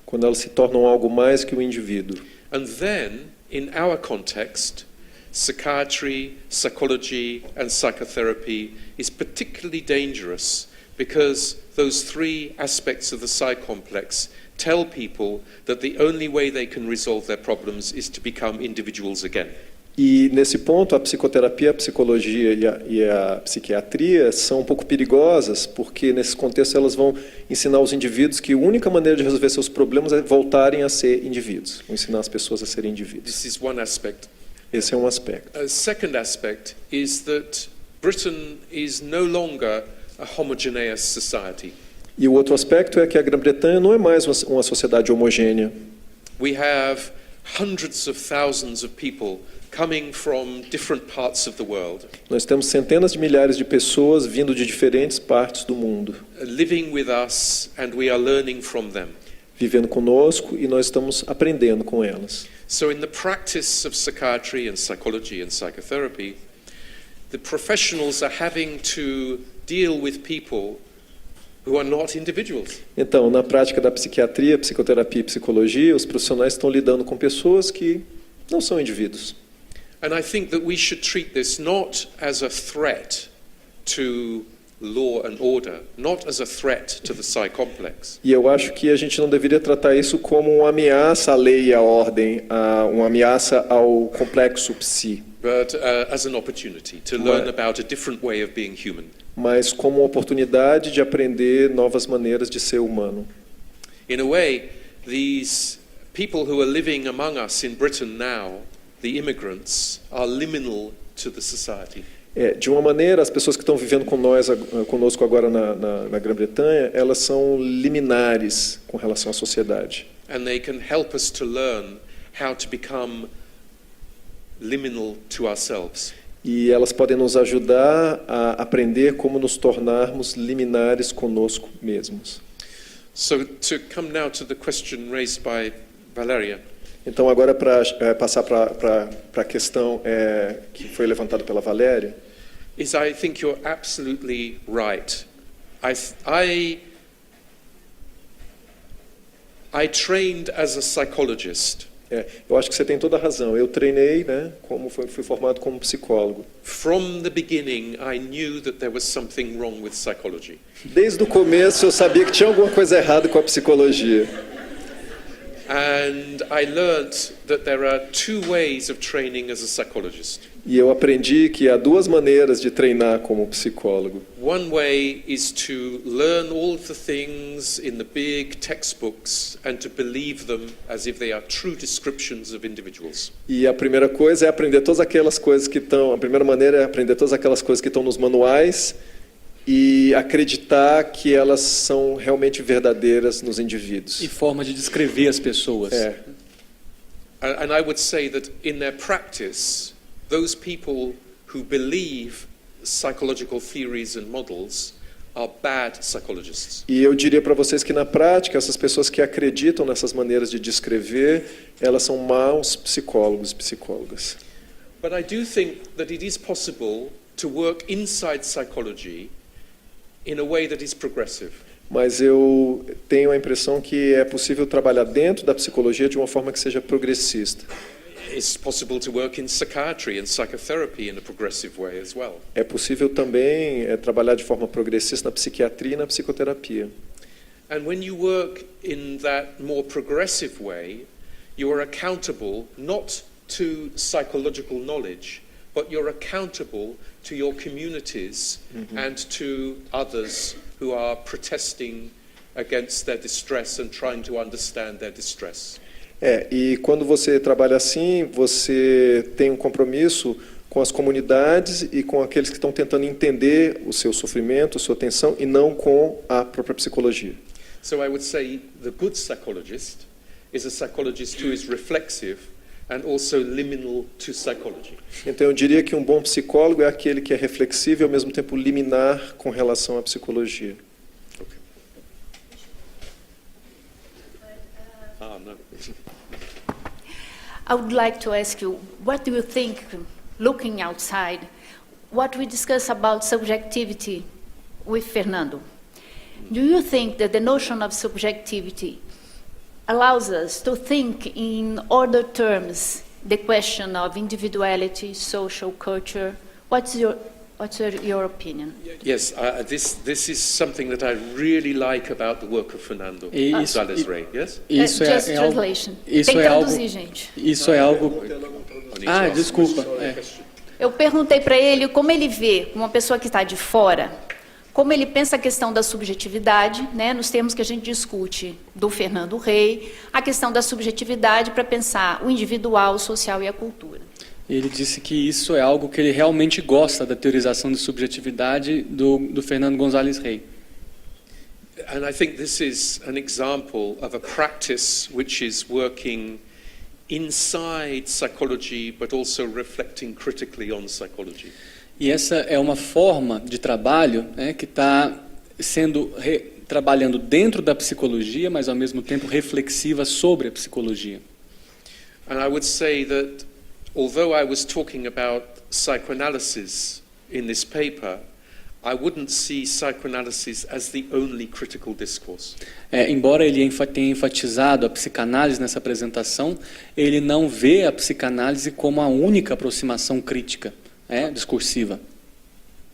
Quando elas se tornam algo mais que o indivíduo. And then, in our context, psychiatry, psychology, and psychotherapy is particularly dangerous because those three aspects of the psi-complex tell people that the only way they can resolve their problems is to become individuals again. E nesse ponto, a psicoterapia, a psicologia e a psiquiatria são um pouco perigosas, porque nesse contexto elas vão ensinar os indivíduos que a única maneira de resolver seus problemas é voltarem a ser indivíduos, vão ensinar as pessoas a serem indivíduos. This is one aspect. Esse é um aspecto. A second aspect is that Britain is no longer a homogeneous society. E o outro aspecto é que a Grã-Bretanha não é mais uma sociedade homogênea. We have hundreds of thousands of people coming from different parts of the world. Nós temos centenas de milhares de pessoas vindo de diferentes partes do mundo, Living with us, and we are learning from them. vivendo conosco e nós estamos aprendendo com elas. So in the practice of psychiatry and psychology and psychotherapy, the professionals are having to deal with people who are not individuals. Então, na prática da psiquiatria, psicoterapia e psicologia, os profissionais estão lidando com pessoas que não são indivíduos. And I think that we should treat this not as a threat to law and order, not as a threat to the psi-complex. E eu acho que a gente não deveria tratar isso como uma ameaça à lei e à ordem, uma ameaça ao complexo psi, But as an opportunity to learn about a different way of being human. mas como uma oportunidade de aprender novas maneiras de ser humano. In a way, these people who are living among us in Britain now, the immigrants, are liminal to the society. De uma maneira, as pessoas que estão vivendo conosco agora na Grã-Bretanha, elas são liminares com relação à sociedade. And they can help us to learn how to become liminal to ourselves. E elas podem nos ajudar a aprender como nos tornarmos liminares conosco mesmos. So to come now to the question raised by Valeria. Então, agora para passar para a questão que foi levantada pela Valéria, I think you're absolutely right. I trained as a psychologist. Eu acho que você tem toda a razão. Eu treinei, fui formado como psicólogo. From the beginning, I knew that there was something wrong with psychology. Desde o começo eu sabia que tinha alguma coisa errada com a psicologia. And I learned that there are two ways of training as a psychologist. E eu aprendi que há duas maneiras de treinar como psicólogo. One way is to learn all of the things in the big textbooks and to believe them as if they are true descriptions of individuals. E a primeira coisa é aprender todas aquelas coisas que estão, a primeira maneira é aprender todas aquelas coisas que estão nos manuais e acreditar que elas são realmente verdadeiras nos indivíduos. E forma de descrever as pessoas. And I would say that in their practice, those people who believe psychological theories and models are bad psychologists. E eu diria para vocês que na prática, essas pessoas que acreditam nessas maneiras de descrever, elas são maus psicólogos e psicólogas. But I do think that it is possible to work inside psychology in a way that is progressive. Mas eu tenho a impressão que é possível trabalhar dentro da psicologia de uma forma que seja progressista. It's possible to work in psychiatry and psychotherapy in a progressive way as well. É possível também trabalhar de forma progressista na psiquiatria e na psicoterapia. And when you work in that more progressive way, you are accountable not to psychological knowledge, but you're accountable to your communities and to others who are protesting against their distress and trying to understand their distress. E quando você trabalha assim, você tem um compromisso com as comunidades e com aqueles que estão tentando entender o seu sofrimento, a sua tensão, e não com a própria psicologia. So I would say the good psychologist is a psychologist who is reflexive and also liminal to psychology. Então eu diria que um bom psicólogo é aquele que é reflexivo e ao mesmo tempo liminar com relação à psicologia. No. I would like to ask you, what do you think, looking outside, what we discuss about subjectivity with Fernando? Do you think that the notion of subjectivity allows us to think in other terms the question of individuality, social culture? What's your opinion? Yes, this is something that I really like about the work of Fernando González Rey. Yes? Isso Just é algo, translation. isso Tem é que algo, traduzir, gente. isso é algo. I need to Ah, ask desculpa. a É. Eu perguntei para ele como ele vê, uma pessoa que está de fora, como ele pensa a questão da subjetividade, né, nos termos que a gente discute do Fernando Rey, a questão da subjetividade para pensar o individual, o social e a cultura. Ele disse que isso é algo que ele realmente gosta da teorização de subjetividade do Fernando González Rey. And I think this is an example of a practice which is working inside psychology, but also reflecting critically on psychology. E essa é uma forma de trabalho, né, que está trabalhando dentro da psicologia, mas ao mesmo tempo reflexiva sobre a psicologia. And I would say that although I was talking about psychoanalysis in this paper, I wouldn't see psychoanalysis as the only critical discourse. Embora ele tenha enfatizado a psicanálise nessa apresentação, ele não vê a psicanálise como a única aproximação crítica, discursiva.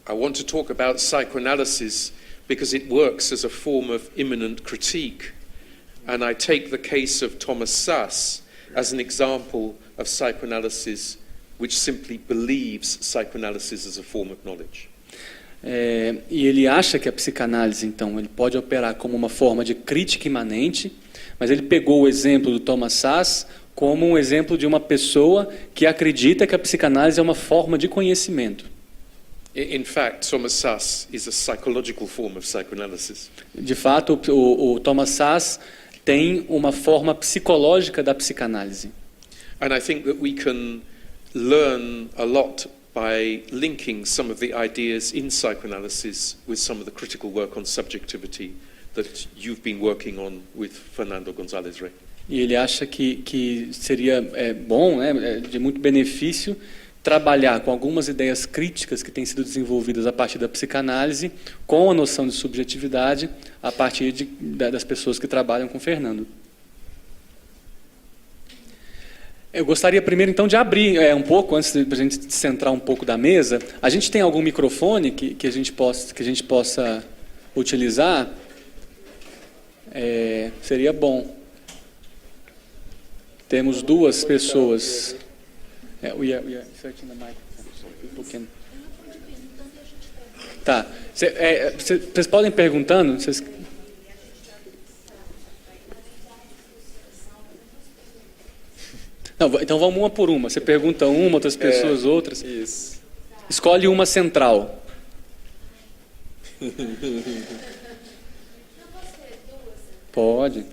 I want to talk about psychoanalysis because it works as a form of immanent critique. And I take the case of Thomas Szasz as an example of psychoanalysis which simply believes psychoanalysis as a form of knowledge. E ele acha que a psicanálise, então, ele pode operar como uma forma de crítica imanente, mas ele pegou o exemplo do Thomas Szasz como um exemplo de uma pessoa que acredita que a psicanálise é uma forma de conhecimento. In fact, Thomas Szasz is a psychological form of psychoanalysis. De fato, o Thomas Szasz tem uma forma psicológica da psicanálise. And I think that we can learn a lot by linking some of the ideas in psychoanalysis with some of the critical work on subjectivity that you've been working on with Fernando González Rey. E ele acha que seria bom, de muito benefício, trabalhar com algumas ideias críticas que têm sido desenvolvidas a partir da psicanálise, com a noção de subjetividade, a partir das pessoas que trabalham com Fernando. Eu gostaria primeiro, então, de abrir um pouco, antes de a gente centrar um pouco da mesa. A gente tem algum microfone que a gente possa utilizar? Seria bom. Temos duas pessoas. Tá. Vocês podem ir perguntando? Não, então vamos uma por uma. Você pergunta uma, outras pessoas outras. Isso. Escolhe uma central. Pode.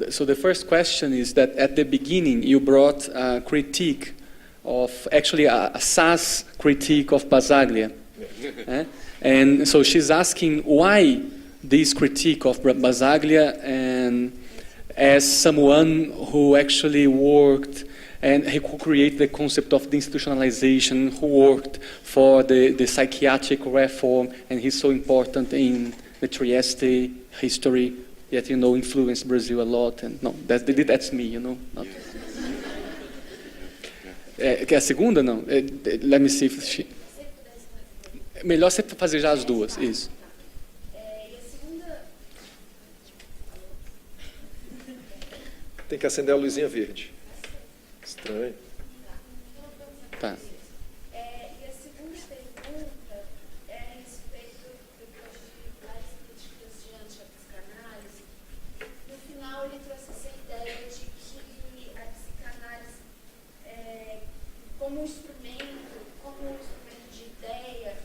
So the first question is that at the beginning you brought a critique of, actually a Szasz critique of Basaglia. And so she's asking why this critique of Basaglia, and as someone who actually worked and who created the concept of deinstitutionalization, who worked for the psychiatric reform, and he's so important in the Trieste history, yet, influenced Brazil a lot. And no, that's me, Not. Quer a segunda? Não. Let me see if she... É melhor você fazer já as duas, isso. Tem que acender a luzinha verde. Estranho. Tá. E a segunda pergunta é a respeito depois de várias críticas diante da psicanálise. No final, ele trouxe essa ideia de que a psicanálise, como instrumento de ideia,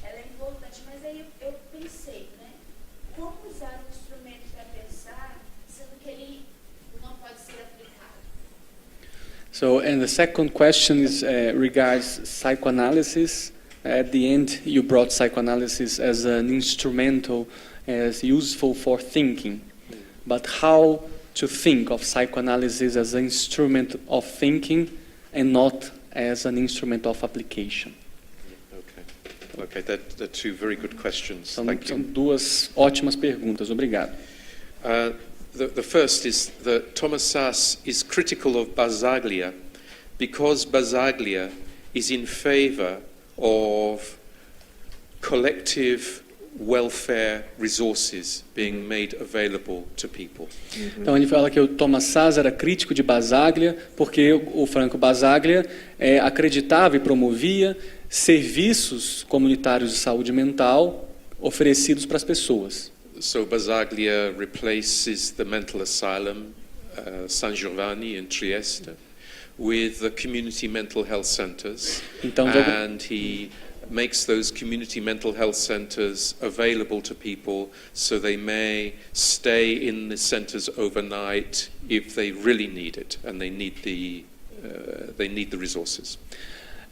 ela é importante. Mas aí eu pensei, né? Como usar um instrumento para pensar, sendo que ele não pode ser aplicado? So, and the second question is regards psychoanalysis. At the end, you brought psychoanalysis as an instrumental, as useful for thinking. But how to think of psychoanalysis as an instrument of thinking and not as an instrument of application? Okay, they're two very good questions. São Thank you. duas ótimas perguntas. Obrigado. The first is that Thomas Szasz is critical of Basaglia because Basaglia is in favor of collective welfare resources being made available to people. Então ele fala que o Thomas Szasz era crítico de Basaglia porque o Franco Basaglia acreditava e promovia serviços comunitários de saúde mental oferecidos para as pessoas. So Basaglia replaces the mental asylum, San Giovanni in Trieste, with the community mental health centers, Então, and he makes those community mental health centers available to people so they may stay in the centers overnight if they really need it and they need the resources.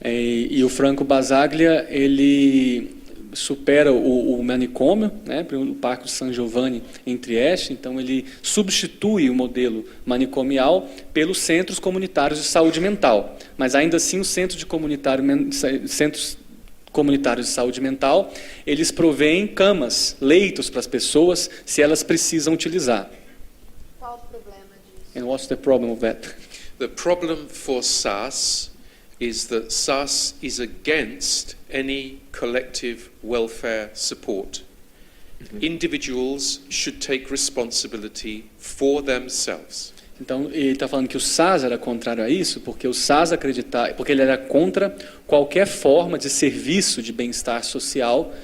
E o Franco Basaglia, ele supera o manicômio, né, o Parque de San Giovanni em Trieste, então ele substitui o modelo manicomial pelos centros comunitários de saúde mental. Mas ainda assim os centros comunitários de saúde mental, eles provêem camas, leitos para as pessoas se elas precisam utilizar. Qual o problema disso? And what's the problem of that? The problem for Szasz is that Szasz is against any collective welfare support. Individuals should take responsibility for themselves. Então ele está falando que o Szasz era contrário a isso, porque o Szasz porque ele era contra qualquer forma de serviço de bem-estar social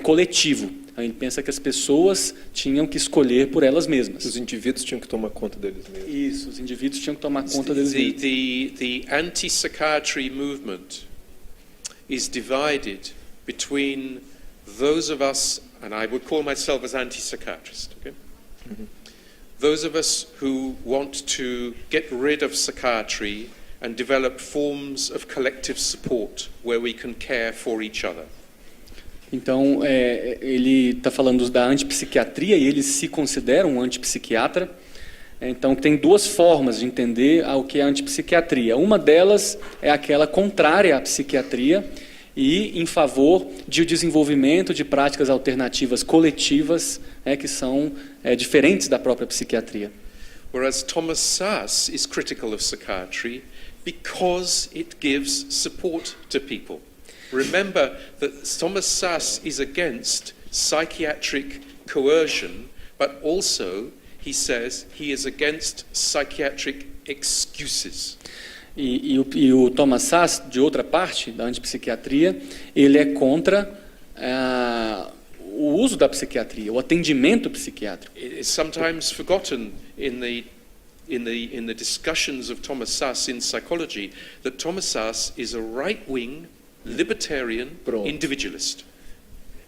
coletivo. Ele pensa que as pessoas tinham que escolher por elas mesmas. Os indivíduos tinham que tomar conta deles mesmos. Isso, os indivíduos tinham que tomar conta deles mesmos. The anti-psychiatry movement is divided between those of us, and I would call myself as anti-psychiatrist, okay? Those of us who want to get rid of psychiatry and develop forms of collective support where we can care for each other. Então, ele está falando da antipsiquiatria e ele se considera um antipsiquiatra. Então, tem duas formas de entender o que é a antipsiquiatria. Uma delas é aquela contrária à psiquiatria e em favor de o desenvolvimento de práticas alternativas coletivas que são diferentes da própria psiquiatria. Whereas Thomas Szasz is critical of psychiatry because it gives support to people. Remember that Thomas Szasz is against psychiatric coercion, but also, he says, he is against psychiatric excuses. E o Thomas Szasz, de outra parte, da antipsiquiatria, ele é contra o uso da psiquiatria, o atendimento psiquiátrico. It's sometimes forgotten in the discussions of Thomas Szasz in psychology that Thomas Szasz is a right-wing libertarian individualist.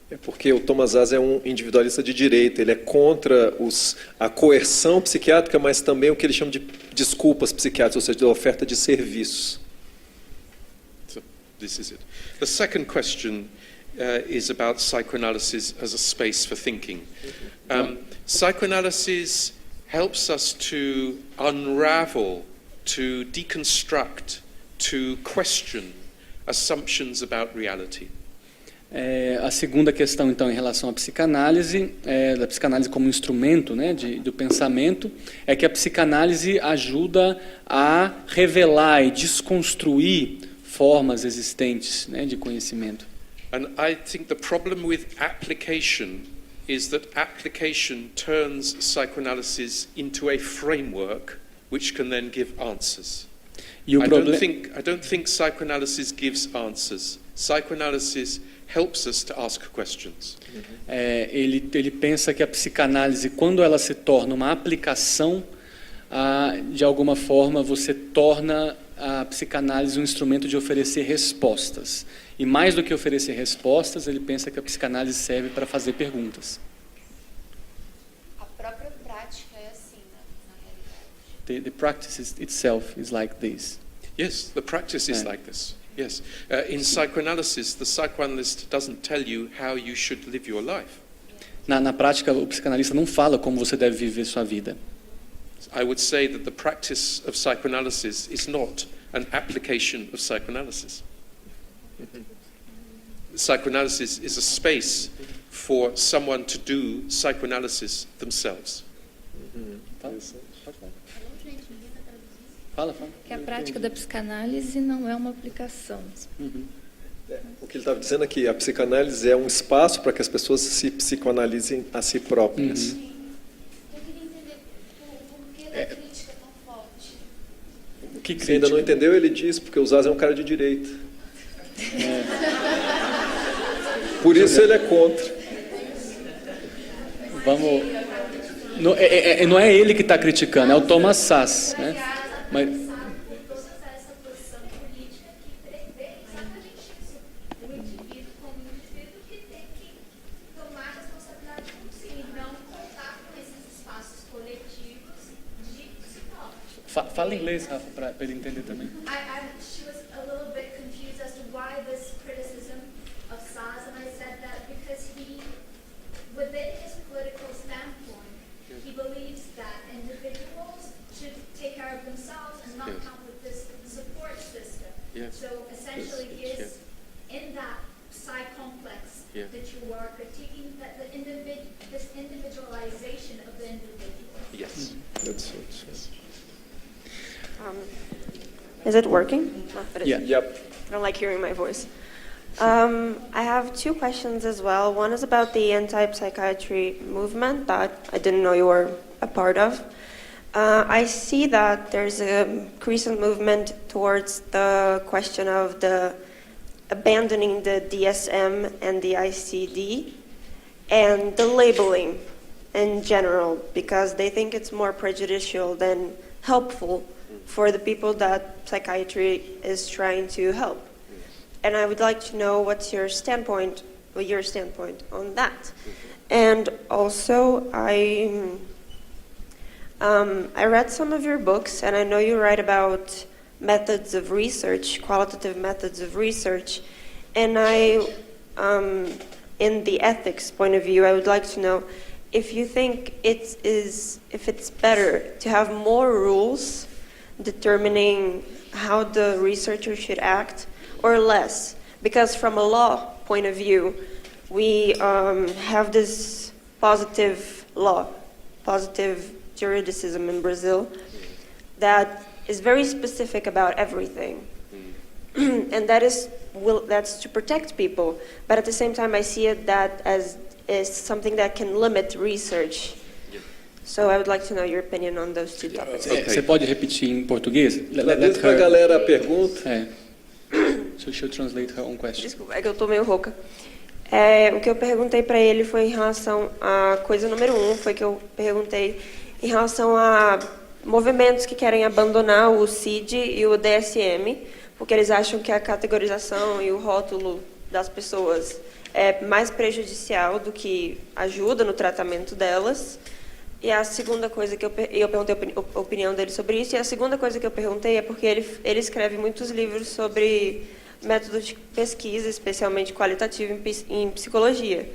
É porque o Thomas Szasz é um individualista de direita, ele é contra a coerção psiquiátrica, mas também o que ele chama de desculpas psiquiátricas, ou seja, de oferta de serviços. So this is it. The second question is about psychoanalysis as a space for thinking. Psychoanalysis helps us to unravel, to deconstruct, to question assumptions about reality. A segunda questão, então, em relação à psicanálise, da psicanálise como instrumento, né, do pensamento, é que a psicanálise ajuda a revelar e desconstruir formas existentes, né, de conhecimento. And I think the problem with application is that application turns psychoanalysis into a framework which can then give answers. E o I problema don't think psychoanalysis gives answers. Psychoanalysis helps us to ask questions. ele pensa que a psicanálise, quando ela se torna uma aplicação, de alguma forma você torna a psicanálise um instrumento de oferecer respostas. E mais do que oferecer respostas, ele pensa que a psicanálise serve para fazer perguntas. A própria prática é assim, na realidade. The practice itself is like this. Yes, the practice is Yeah. like this. Yes. In psychoanalysis, the psychoanalyst doesn't tell you how you should live your life. Na prática, o psicanalista não fala como você deve viver sua vida. I would say that the practice of psychoanalysis is not an application of psychoanalysis. Psychoanalysis is a space for someone to do psychoanalysis themselves. Fala. Que a prática da psicanálise não é uma aplicação. O que ele estava dizendo é que a psicanálise é um espaço para que as pessoas se psicoanalisem a si próprias. Eu queria entender por que a crítica é tão forte. O que Se ainda não crítica? entendeu, ele diz, porque o Zaz é um cara de direita. Por isso ele é contra. Vamos. Não é ele que está criticando, é o Thomas Sass, né? Mas Essa posição política que prevê exatamente isso. O indivíduo como indivíduo que tem que tomar responsabilidade por si, e não contar com esses espaços coletivos de psicólogos. fala inglês, Rafa, para ele entender também. She was a little bit confused as to why this criticism of Saz, and I said that because he, within his political standpoint, he believes that individuals should take care of themselves and not Yes. come with this support system. Yes. So essentially, he Yes. is in that psi-complex Yeah. that you are critiquing, that this individualization of the individual. Yes. Is it working? No, it is. Yeah. Yep. I don't like hearing my voice. I have two questions as well. One is about the anti-psychiatry movement that I didn't know you were a part of. I see that there's a recent movement towards the question of the abandoning the DSM and the ICD and the labeling in general, because they think it's more prejudicial than helpful for the people that psychiatry is trying to help. And I would like to know what's your standpoint on that. And also, I read some of your books, and I know you write about methods of research, qualitative methods of research. And in the ethics point of view, I would like to know if you think if it's better to have more rules determining how the researcher should act, or less, because from a law point of view, we have this positive law, positive juridicism in Brazil, that is very specific about everything, and that's to protect people. But at the same time, I see it that as something that can limit research. So I would like to know your opinion on those two topics. Você pode repetir em português? Traduz para a galera a pergunta. So she'll translate her own question. Desculpa, é que eu tô meio rouca. O que eu perguntei para ele foi em relação à coisa número 1, foi que eu perguntei em relação a movimentos que querem abandonar o CID e o DSM, porque eles acham que a categorização e o rótulo das pessoas é mais prejudicial do que ajuda no tratamento delas. E a segunda coisa que eu perguntei a opinião dele sobre isso, e a segunda coisa que eu perguntei é porque ele escreve muitos livros sobre métodos de pesquisa, especialmente qualitativo em psicologia.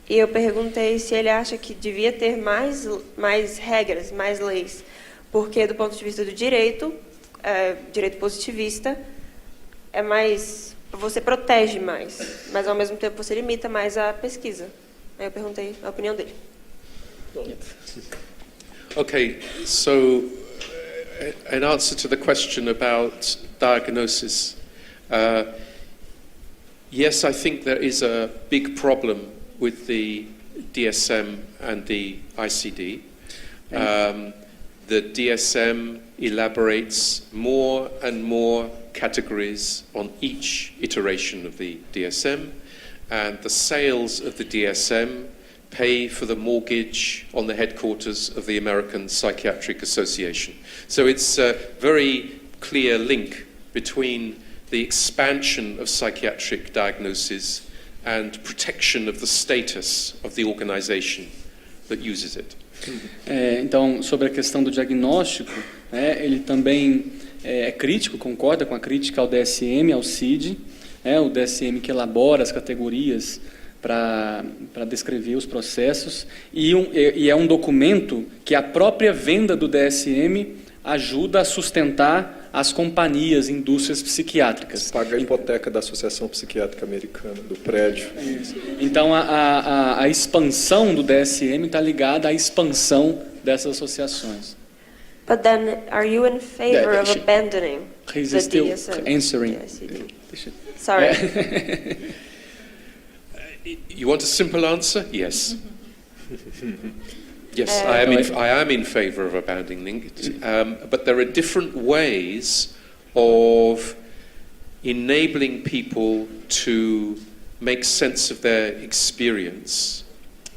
E eu perguntei se ele acha que devia ter mais regras, mais leis, porque do ponto de vista do direito positivista, é mais, você protege mais, mas ao mesmo tempo você limita mais a pesquisa. Aí eu perguntei a opinião dele. Okay, so in answer to the question about diagnosis, Yes, I think there is a big problem with the DSM and the ICD. The DSM elaborates more and more categories on each iteration of the DSM, and the sales of the DSM pay for the mortgage on the headquarters of the American Psychiatric Association. So it's a very clear link between the expansion of psychiatric diagnosis and protection of the status of the organization that uses it. Então, sobre a questão do diagnóstico, né, ele também é crítico, concorda com a crítica ao DSM, ao CID, o DSM que elabora as categorias para descrever os processos, e é um documento que a própria venda do DSM ajuda a sustentar as companhias, indústrias psiquiátricas. Paga a hipoteca da Associação Psiquiátrica Americana, do prédio. Isso. Então, a expansão do DSM está ligada à expansão dessas associações. But then, are you in favor of abandoning the He's still DSM? answering. Sorry. You want a simple answer? Yes. Yes, I am in favor of abandoning it, but there are different ways of enabling people to make sense of their experience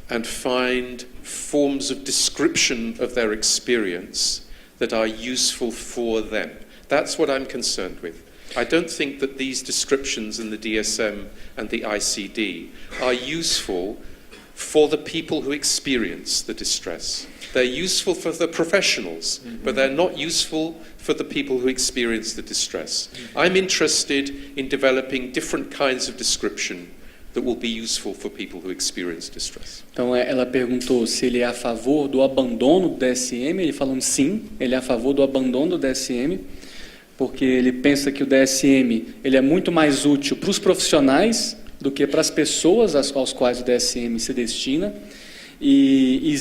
and find forms of description of their experience that are useful for them. That's what I'm concerned with. I don't think that these descriptions in the DSM and the ICD are useful for the people who experience the distress. They're useful for the professionals, but they're not useful for the people who experience the distress. I'm interested in developing different kinds of description that will be useful for people who experience distress. Então, ela perguntou se ele é a favor do abandono do DSM, ele falando sim, ele é a favor do abandono do DSM, porque ele pensa que o DSM ele é muito mais útil para os profissionais do que para as pessoas aos quais o DSM se destina, e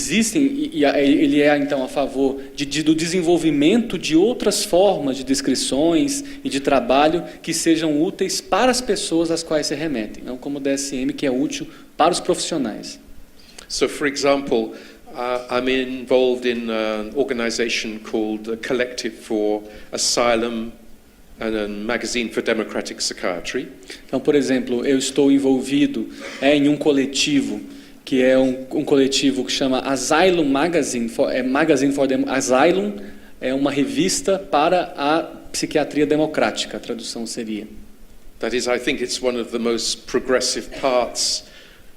ele é então a favor do desenvolvimento de outras formas de descrições e de trabalho que sejam úteis para as pessoas às quais se remetem, não como o DSM que é útil para os profissionais. So, for example, I'm involved in an organization called the Collective for Asylum and a magazine for democratic psychiatry. Então, por exemplo, eu estou envolvido em um coletivo que é um coletivo que chama Asylum Magazine, Magazine for Asylum, é uma revista para a psiquiatria democrática, a tradução seria. That is, I think it's one of the most progressive parts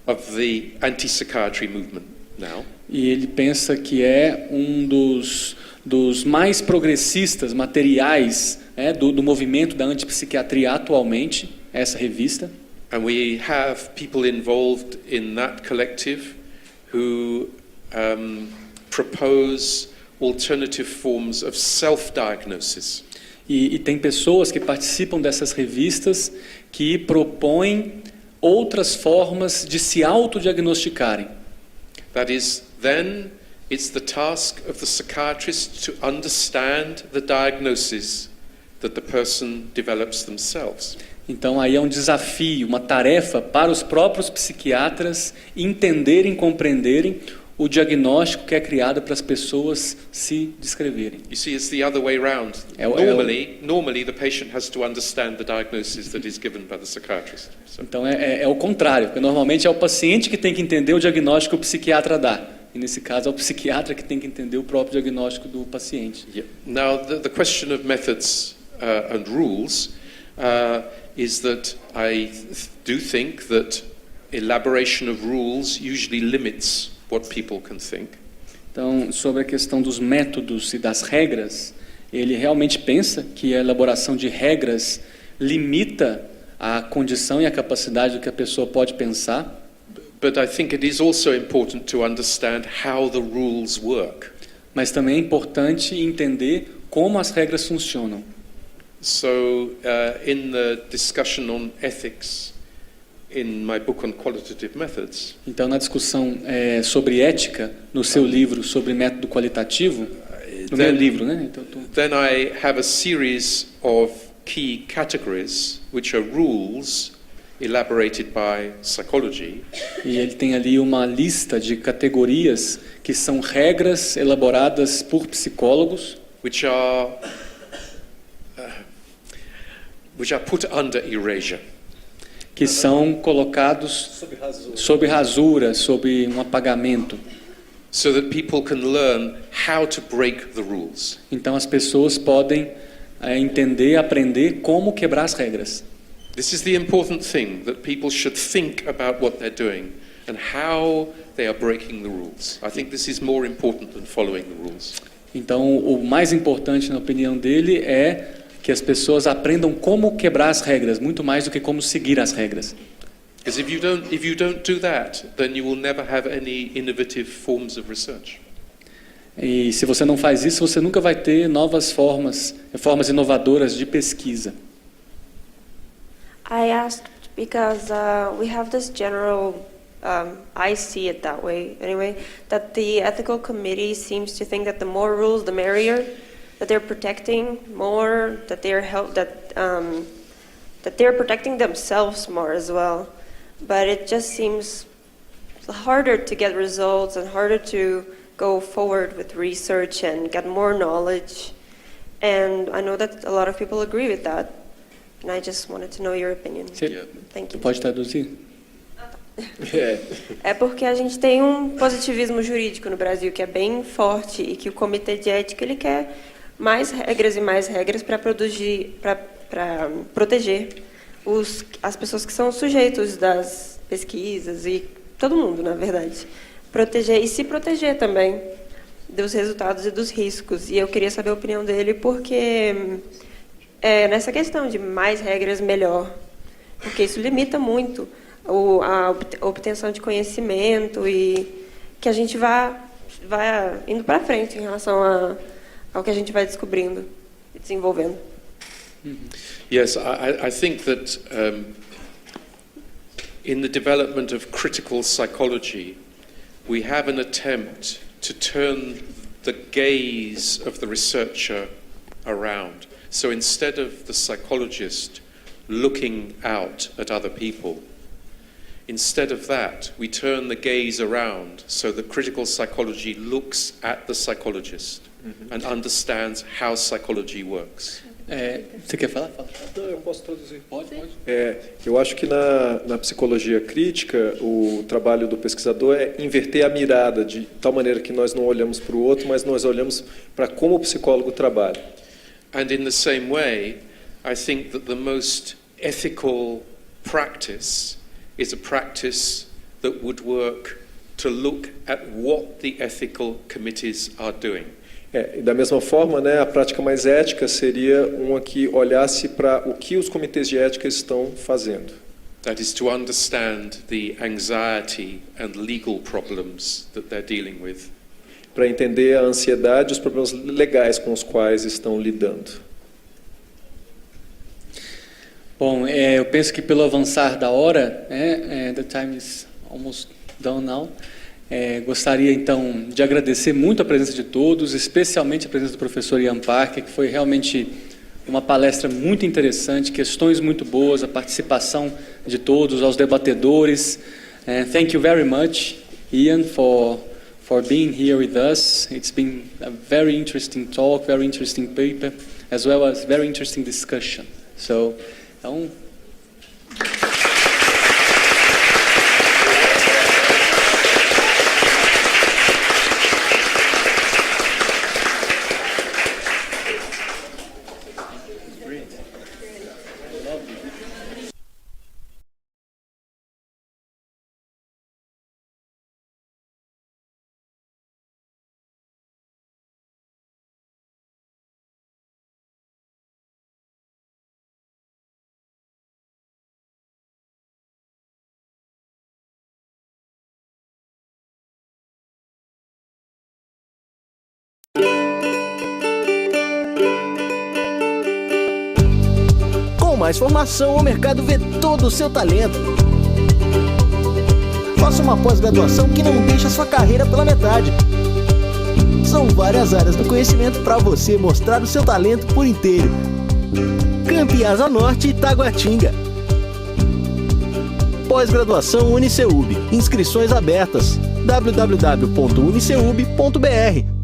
of the anti-psychiatry movement now. E ele pensa que é um dos mais progressistas materiais do movimento da antipsiquiatria atualmente, essa revista. And we have people involved in that collective who propose alternative forms of self-diagnosis. E tem pessoas que participam dessas revistas que propõem outras formas de se autodiagnosticarem. That is, then it's the task of the psychiatrist to understand the diagnosis that the person develops themselves. Então aí é um desafio, uma tarefa para os próprios psiquiatras entenderem, compreenderem o diagnóstico que é criado para as pessoas se descreverem. You see, it's the other way around. Normally the patient has to understand the diagnosis that is given by the psychiatrist. So. Então é o contrário, porque normalmente é o paciente que tem que entender o diagnóstico que o psiquiatra dá. E nesse caso é o psiquiatra que tem que entender o próprio diagnóstico do paciente. Yeah. Now the question of methods and rules is that I do think that elaboration of rules usually limits what people can think. Então, sobre a questão dos métodos e das regras, ele realmente pensa que a elaboração de regras limita a condição e a capacidade do que a pessoa pode pensar. But I think it is also important to understand how the rules work. Mas também é importante entender como as regras funcionam. So, in the discussion on ethics, in my book on qualitative methods, então, na discussão sobre ética, no seu livro sobre método qualitativo, no meu livro, né? Então, then I have a series of key categories, which are rules elaborated by psychology, E ele tem ali uma lista de categorias que são regras elaboradas por psicólogos, which are put under erasure. que são colocados sob rasura, sob um apagamento. So that people can learn how to break the rules. Então as pessoas podem entender, aprender como quebrar as regras. This is the important thing, that people should think about what they're doing and how they are breaking the rules. I think this is more important than following the rules. Então o mais importante, na opinião dele, é que as pessoas aprendam como quebrar as regras, muito mais do que como seguir as regras. Because if you don't do that, then you will never have any innovative forms of research. E se você não faz isso, você nunca vai ter novas formas inovadoras de pesquisa. I asked because we have this general, I see it that way anyway, that the ethical committee seems to think that the more rules, the merrier, that they're protecting more, that they're protecting themselves more as well. But it just seems harder to get results and harder to go forward with research and get more knowledge. And I know that a lot of people agree with that. And I just wanted to know your opinion. Thank Tu you. pode traduzir? É porque a gente tem um positivismo jurídico no Brasil que é bem forte e que o Comitê de Ética ele quer mais regras e mais regras para proteger as pessoas que são sujeitos das pesquisas e todo mundo, na verdade. Proteger e se proteger também dos resultados e dos riscos. E eu queria saber a opinião dele porque nessa questão de mais regras melhor, porque isso limita muito a obtenção de conhecimento e que a gente vai indo para frente em relação ao que a gente vai descobrindo e desenvolvendo. Yes, I think that in the development of critical psychology, we have an attempt to turn the gaze of the researcher around. So instead of the psychologist looking out at other people, instead of that, we turn the gaze around so that critical psychology looks at the psychologist and understands how psychology works. Você quer falar? Fala. Não, eu posso traduzir. Pode. Eu acho que na psicologia crítica, o trabalho do pesquisador é inverter a mirada de tal maneira que nós não olhamos para o outro, mas nós olhamos para como o psicólogo trabalha. And in the same way, I think that the most ethical practice is a practice that would work to look at what the ethical committees are doing. E da mesma forma, a prática mais ética seria uma que olhasse para o que os comitês de ética estão fazendo. That is to understand the anxiety and legal problems that they're dealing with. Para entender a ansiedade e os problemas legais com os quais estão lidando. Bom, eu penso que pelo avançar da hora, the time is almost done now. Gostaria então de agradecer muito a presença de todos, especialmente a presença do professor Ian Parker, que foi realmente uma palestra muito interessante, questões muito boas, a participação de todos, aos debatedores. Thank you very much, Ian, for being here with us. It's been a very interesting talk, very interesting paper, as well as very interesting discussion. So, Com mais formação, o mercado vê todo o seu talento. Faça uma pós-graduação que não deixa sua carreira pela metade. São várias áreas do conhecimento para você mostrar o seu talento por inteiro. Campi Asa Norte e Taguatinga. Pós-graduação Uniceub. Inscrições abertas. www.uniceub.br